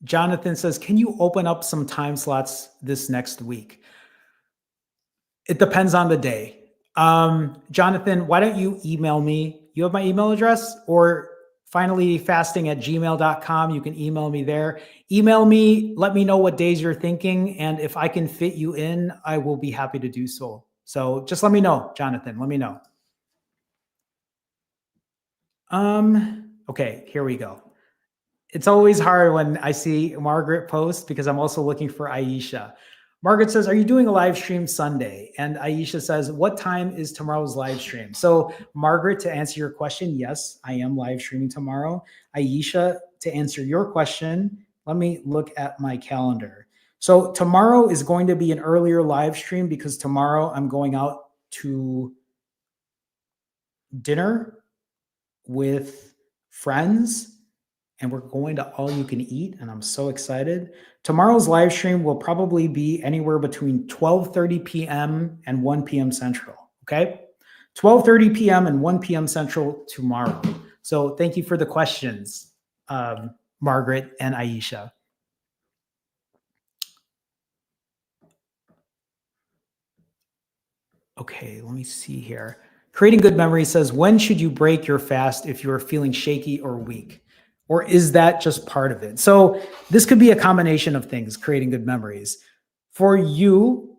A: Jonathan says, can you open up some time slots this next week? It depends on the day. Jonathan, why don't you email me? You have my email address, or finallyfasting@gmail.com. You can email me there. Email me, let me know what days you're thinking. And if I can fit you in, I will be happy to do so. So just let me know, Jonathan, let me know. Okay, here we go. It's always hard when I see Margaret post because I'm also looking for Aisha. Margaret says, are you doing a live stream Sunday? And Aisha says, what time is tomorrow's live stream? So Margaret, to answer your question, yes, I am live streaming tomorrow. Aisha, to answer your question, let me look at my calendar. So tomorrow is going to be an earlier live stream because tomorrow I'm going out to dinner with friends. And we're going to all you can eat. And I'm so excited. Tomorrow's live stream will probably be anywhere between 12:30 p.m. and 1 p.m. Central. Okay. 12:30 p.m. and 1 p.m. Central tomorrow. So thank you for the questions, Margaret and Aisha. Okay. Let me see here. Creating Good Memories says, when should you break your fast if you're feeling shaky or weak? Or is that just part of it? So this could be a combination of things, Creating Good Memories. For you,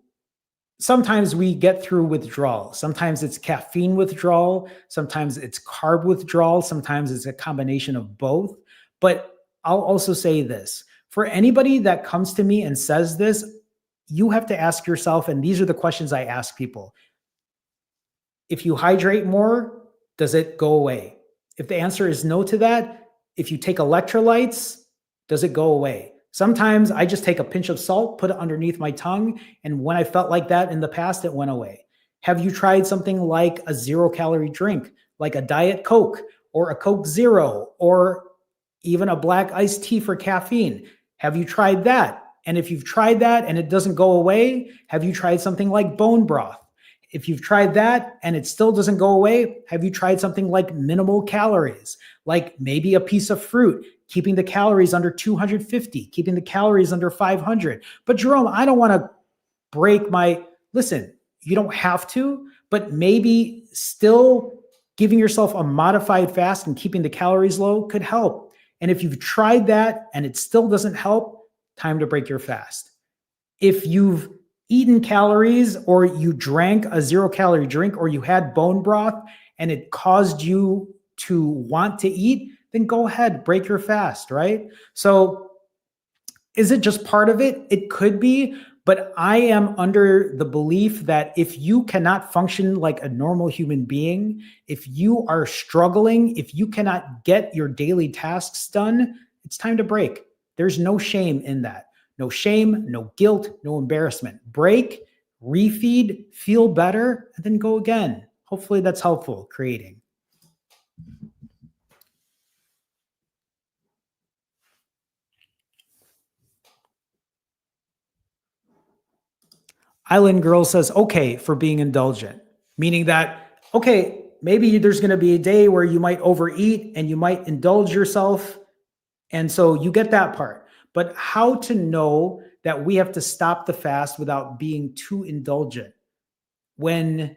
A: sometimes we get through withdrawal. Sometimes it's caffeine withdrawal. Sometimes it's carb withdrawal. Sometimes it's a combination of both. But I'll also say this. For anybody that comes to me and says this, you have to ask yourself, and these are the questions I ask people. If you hydrate more, does it go away? If the answer is no to that, if you take electrolytes, does it go away? Sometimes I just take a pinch of salt, put it underneath my tongue, and when I felt like that in the past, it went away. Have you tried something like a 0-calorie drink, like a Diet Coke or a Coke Zero, or even a black iced tea for caffeine? Have you tried that? And if you've tried that and it doesn't go away, have you tried something like bone broth? If you've tried that and it still doesn't go away, have you tried something like minimal calories, like maybe a piece of fruit, keeping the calories under 250, keeping the calories under 500? But Jerome, I don't want to break my, listen, you don't have to, but maybe still giving yourself a modified fast and keeping the calories low could help. And if you've tried that and it still doesn't help, time to break your fast. If you've eaten calories or you drank a 0-calorie drink or you had bone broth and it caused you to want to eat, then go ahead, break your fast, right? So is it just part of it? It could be, but I am under the belief that if you cannot function like a normal human being, if you are struggling, if you cannot get your daily tasks done, it's time to break. There's no shame in that. No shame, no guilt, no embarrassment. Break, refeed, feel better, and then go again. Hopefully that's helpful, creating. Island Girl says, okay, for being indulgent, meaning that, okay, maybe there's going to be a day where you might overeat and you might indulge yourself. And so you get that part. But how to know that we have to stop the fast without being too indulgent when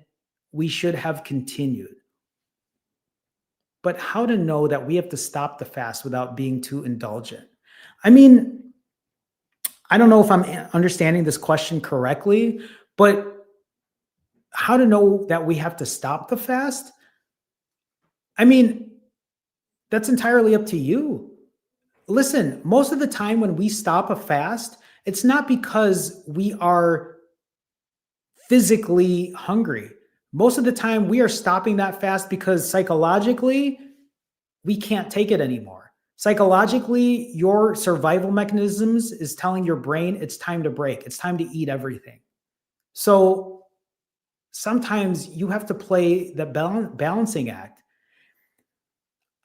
A: we should have continued? But how to know that we have to stop the fast without being too indulgent? I mean, I don't know if I'm understanding this question correctly, but how to know that we have to stop the fast? I mean, that's entirely up to you. Listen, most of the time when we stop a fast, it's not because we are physically hungry. Most of the time we are stopping that fast because psychologically we can't take it anymore. Psychologically, your survival mechanisms is telling your brain it's time to break. It's time to eat everything. So sometimes you have to play the balancing act.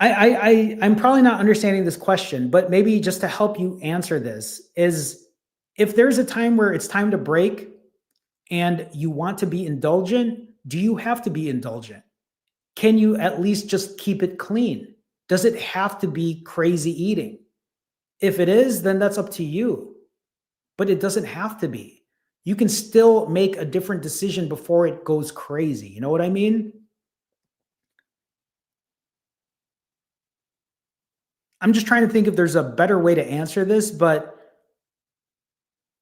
A: I'm probably not understanding this question, but maybe just to help you answer this is, if there's a time where it's time to break and you want to be indulgent, do you have to be indulgent? Can you at least just keep it clean? Does it have to be crazy eating? If it is, then that's up to you, but it doesn't have to be. You can still make a different decision before it goes crazy. You know what I mean? I'm just trying to think if there's a better way to answer this, but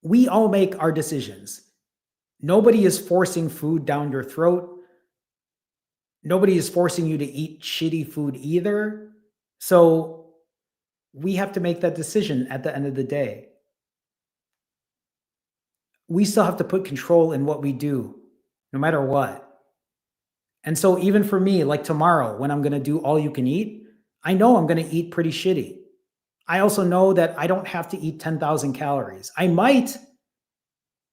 A: we all make our decisions. Nobody is forcing food down your throat. Nobody is forcing you to eat shitty food either. So we have to make that decision at the end of the day. We still have to put control in what we do, no matter what. And so even for me, like tomorrow, when I'm going to do all you can eat, I know I'm going to eat pretty shitty. I also know that I don't have to eat 10,000 calories. I might,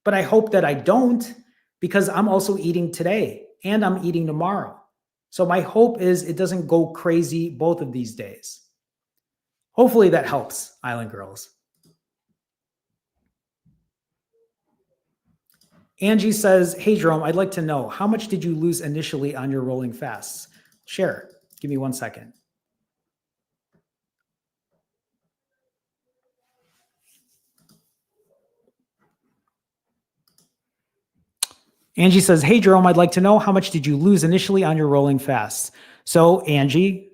A: but I hope that I don't, because I'm also eating today and I'm eating tomorrow. So my hope is it doesn't go crazy both of these days. Hopefully that helps, Island Girls. Angie says, hey, Jerome, I'd like to know, how much did you lose initially on your rolling fasts? Share. Give me 1 second. Angie says, hey, Jerome, I'd like to know, how much did you lose initially on your rolling fasts? So Angie,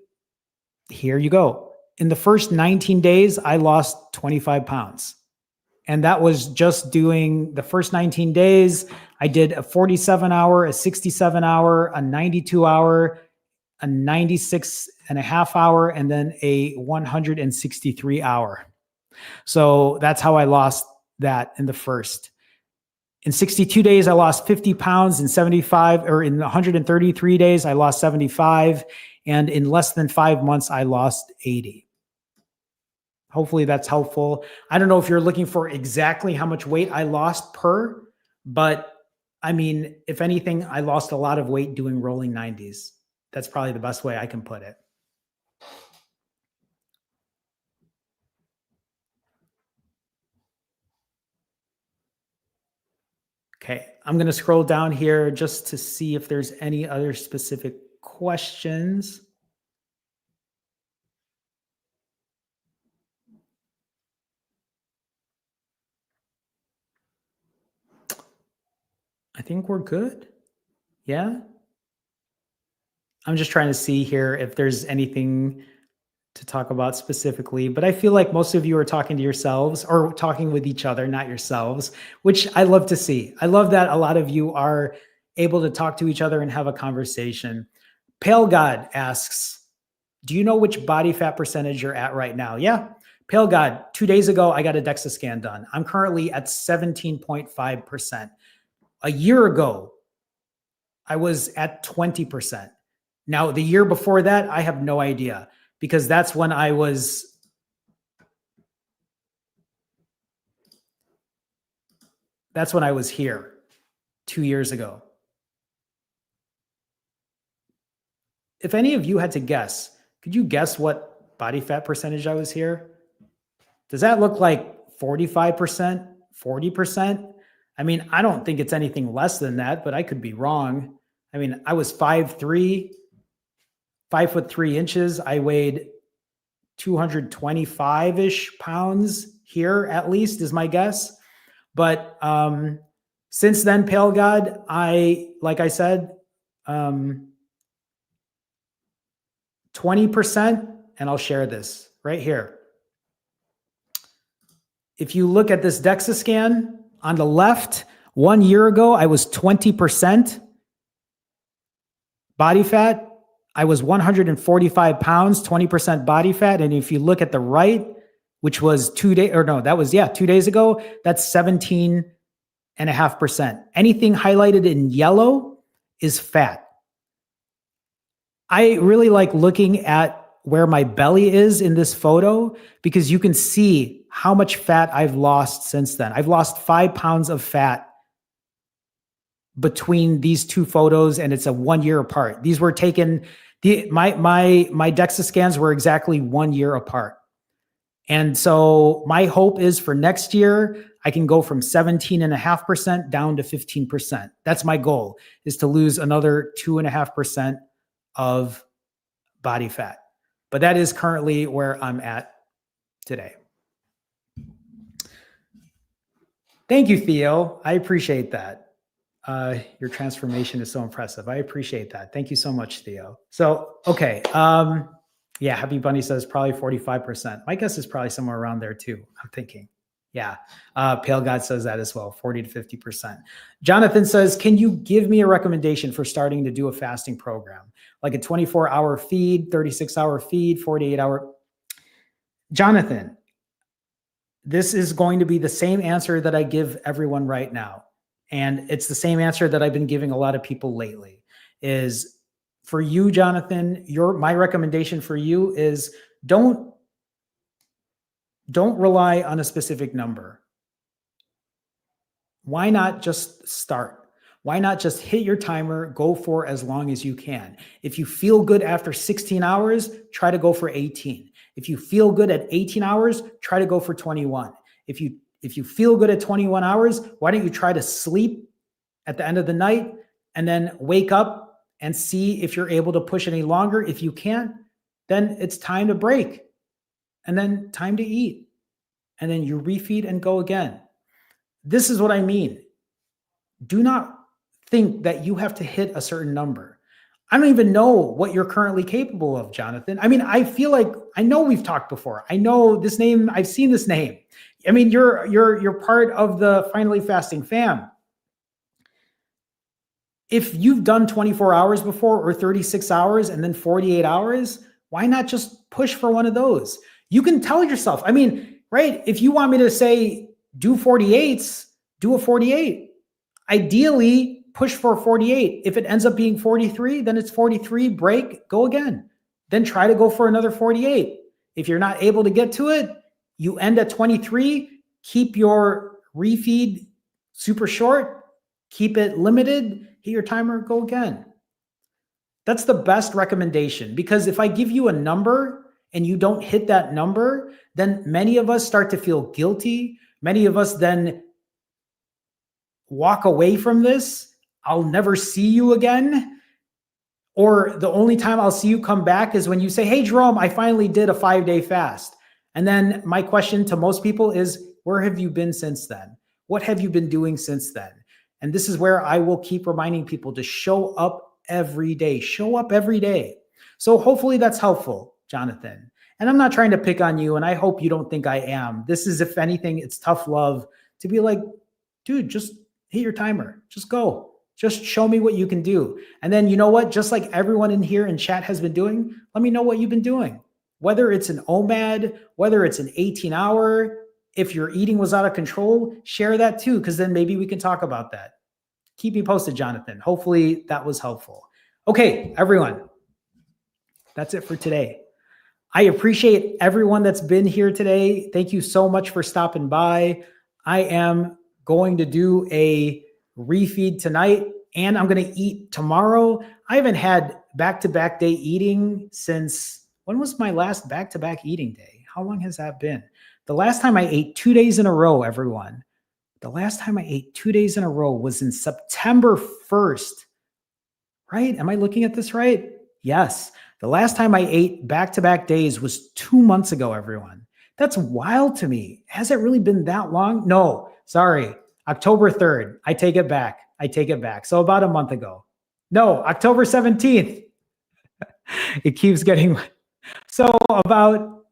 A: here you go. In the first 19 days, I lost 25 pounds. And that was just doing the first 19 days. I did a 47 hour, a 67 hour, a 92 hour, a 96 and a half hour, and then a 163 hour. So that's how I lost that in the first. In 62 days, I lost 50 pounds. In 75, or in 133 days, I lost 75. And in less than 5 months, I lost 80. Hopefully that's helpful. I don't know if you're looking for exactly how much weight I lost per, but I mean, if anything, I lost a lot of weight doing rolling 90s. That's probably the best way I can put it. Okay, I'm going to scroll down here just to see if there's any other specific questions. I think we're good. Yeah. I'm just trying to see here if there's anything to talk about specifically, but I feel like most of you are talking to yourselves or talking with each other, not yourselves, which I love to see. I love that a lot of you are able to talk to each other and have a conversation. Pale God asks, do you know which body fat percentage you're at right now? Yeah. Pale God, 2 days ago, I got a DEXA scan done. I'm currently at 17.5%. A year ago, I was at 20%. Now, the year before that, I have no idea, because that's when I was here 2 years ago. If any of you had to guess, could you guess what body fat percentage I was here? Does that look like 45%, 40%? I mean, I don't think it's anything less than that, but I could be wrong. I mean, I was 5'3", 5'3". I weighed 225-ish pounds here, at least, is my guess. But since then, Pale God, like I said, 20%, and I'll share this right here. If you look at this DEXA scan on the left, 1 year ago, I was 20% body fat. I was 145 pounds, 20% body fat. And if you look at the right, which was 2 days, or no, that was, 2 days ago, that's 17.5%. Anything highlighted in yellow is fat. I really like looking at where my belly is in this photo, because you can see how much fat I've lost since then. I've lost 5 pounds of fat between these two photos, and it's a 1 year apart. These were taken, my DEXA scans were exactly 1 year apart. And so my hope is for next year, I can go from 17.5% down to 15%. That's my goal, is to lose another 2.5% of body fat. But that is currently where I'm at today. Thank you, Theo. I appreciate that. Your transformation is so impressive. I appreciate that. Thank you so much, Theo. So, okay. Yeah, Happy Bunny says probably 45%. My guess is probably somewhere around there too, I'm thinking. Yeah. Pale God says that as well, 40 to 50%. Jonathan says, can you give me a recommendation for starting to do a fasting program? Like a 24-hour feed, 36-hour feed, 48-hour. Jonathan, this is going to be the same answer that I give everyone right now. And it's the same answer that I've been giving a lot of people lately, is for you, Jonathan, my recommendation for you is don't rely on a specific number. Why not just start? Why not just hit your timer, go for as long as you can? If you feel good after 16 hours, try to go for 18. If you feel good at 18 hours, try to go for 21. If you feel good at 21 hours, why don't you try to sleep at the end of the night and then wake up and see if you're able to push any longer. If you can't, then it's time to break, and then time to eat, and then you refeed and go again. This is what I mean. Do not think that you have to hit a certain number. I don't even know what you're currently capable of, Jonathan. I mean, I feel like I know we've talked before. I know this name. I've seen this name. I mean, you're part of the Finally Fasting fam. If you've done 24 hours before, or 36 hours and then 48 hours, why not just push for one of those? You can tell yourself, I mean, right? If you want me to say do 48s, do a 48. Ideally, push for 48. If it ends up being 43, then it's 43, break, go again. Then try to go for another 48. If you're not able to get to it, you end at 23, keep your refeed super short, keep it limited, hit your timer, go again. That's the best recommendation, because if I give you a number and you don't hit that number, then many of us start to feel guilty. Many of us then walk away from this. I'll never see you again. Or the only time I'll see you come back is when you say, hey, Jerome, I finally did a 5-day fast. And then my question to most people is, where have you been since then? What have you been doing since then? And this is where I will keep reminding people to show up every day. Show up every day. So hopefully that's helpful, Jonathan. And I'm not trying to pick on you, and I hope you don't think I am. This is, if anything, it's tough love to be like, dude, just hit your timer. Just go. Just show me what you can do. And then, you know what? Just like everyone in here in chat has been doing, let me know what you've been doing. Whether it's an OMAD, whether it's an 18-hour, if your eating was out of control, share that too, because then maybe we can talk about that. Keep me posted, Jonathan. Hopefully that was helpful. Okay, everyone. That's it for today. I appreciate everyone that's been here today. Thank you so much for stopping by. I am going to do a refeed tonight, and I'm going to eat tomorrow. I haven't had back-to-back day eating since, when was my last back-to-back eating day? How long has that been? The last time I ate 2 days in a row, everyone. The last time I ate 2 days in a row was in September 1st, right? Am I looking at this right? Yes. The last time I ate back-to-back days was 2 months ago, everyone. That's wild to me. Has it really been that long? No, sorry. October 3rd. I take it back. I take it back. So about a month ago. No, October 17th. It keeps getting... So about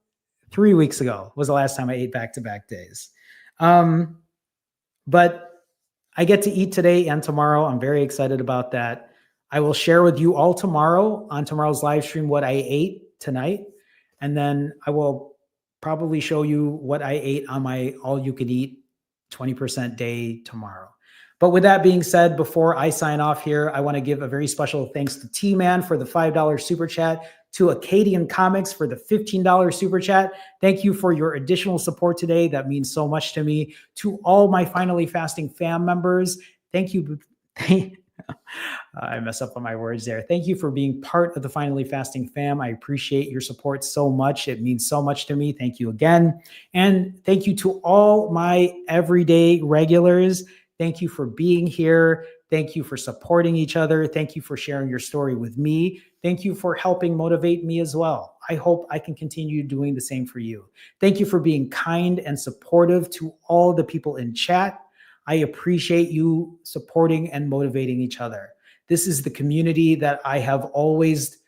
A: 3 weeks ago was the last time I ate back-to-back days. But I get to eat today and tomorrow. I'm very excited about that. I will share with you all tomorrow on tomorrow's live stream what I ate tonight. And then I will probably show you what I ate on my all-you-can-eat 20% day tomorrow. But with that being said, before I sign off here, I want to give a very special thanks to T-Man for the $5 super chat, to Acadian Comics for the $15 super chat. Thank you for your additional support today. That means so much to me. To all my Finally Fasting fam members, thank you. I mess up on my words there. Thank you for being part of the Finally Fasting fam. I appreciate your support so much. It means so much to me. Thank you again. And thank you to all my everyday regulars. Thank you for being here. Thank you for supporting each other. Thank you for sharing your story with me. Thank you for helping motivate me as well. I hope I can continue doing the same for you. Thank you for being kind and supportive to all the people in chat. I appreciate you supporting and motivating each other. This is the community that I have always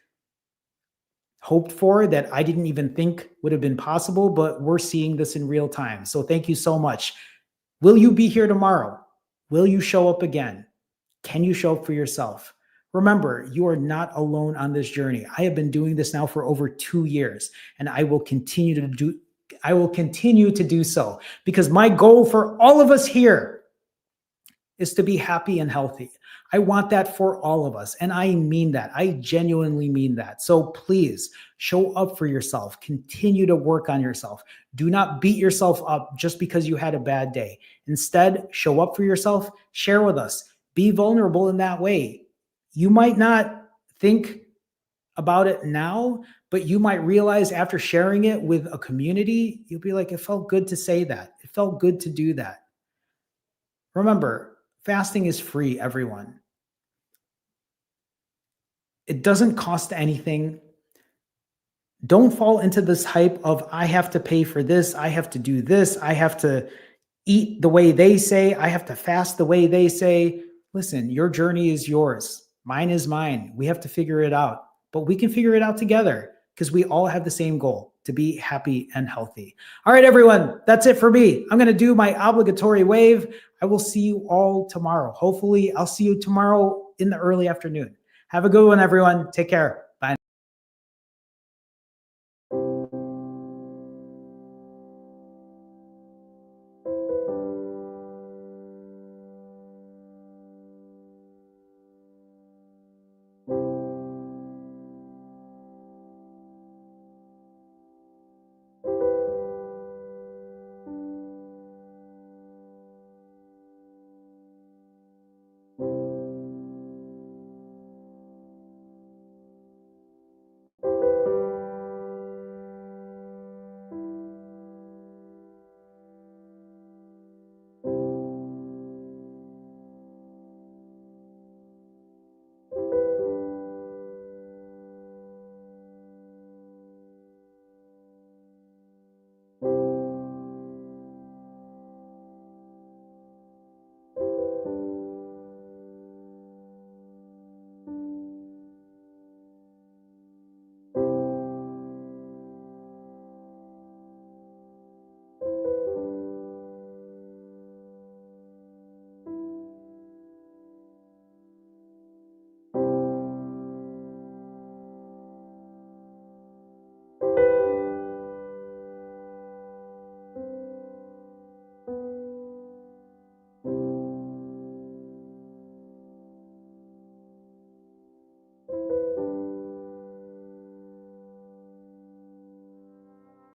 A: hoped for, that I didn't even think would have been possible, but we're seeing this in real time. So thank you so much. Will you be here tomorrow? Will you show up again? Can you show up for yourself? Remember, you are not alone on this journey. I have been doing this now for over 2 years, and I will continue to do so, because my goal for all of us here is to be happy and healthy. I want that for all of us, and I mean that. I genuinely mean that. So please show up for yourself. Continue to work on yourself. Do not beat yourself up just because you had a bad day. Instead, show up for yourself. Share with us. Be vulnerable in that way. You might not think about it now, but you might realize after sharing it with a community, you'll be like, it felt good to say that. It felt good to do that. Remember, fasting is free, everyone. It doesn't cost anything. Don't fall into this hype of, I have to pay for this, I have to do this, I have to eat the way they say, I have to fast the way they say. Listen, your journey is yours. Mine is mine. We have to figure it out, but we can figure it out together because we all have the same goal, to be happy and healthy. All right, everyone, that's it for me. I'm going to do my obligatory wave. I will see you all tomorrow. Hopefully, I'll see you tomorrow in the early afternoon. Have a good one, everyone. Take care.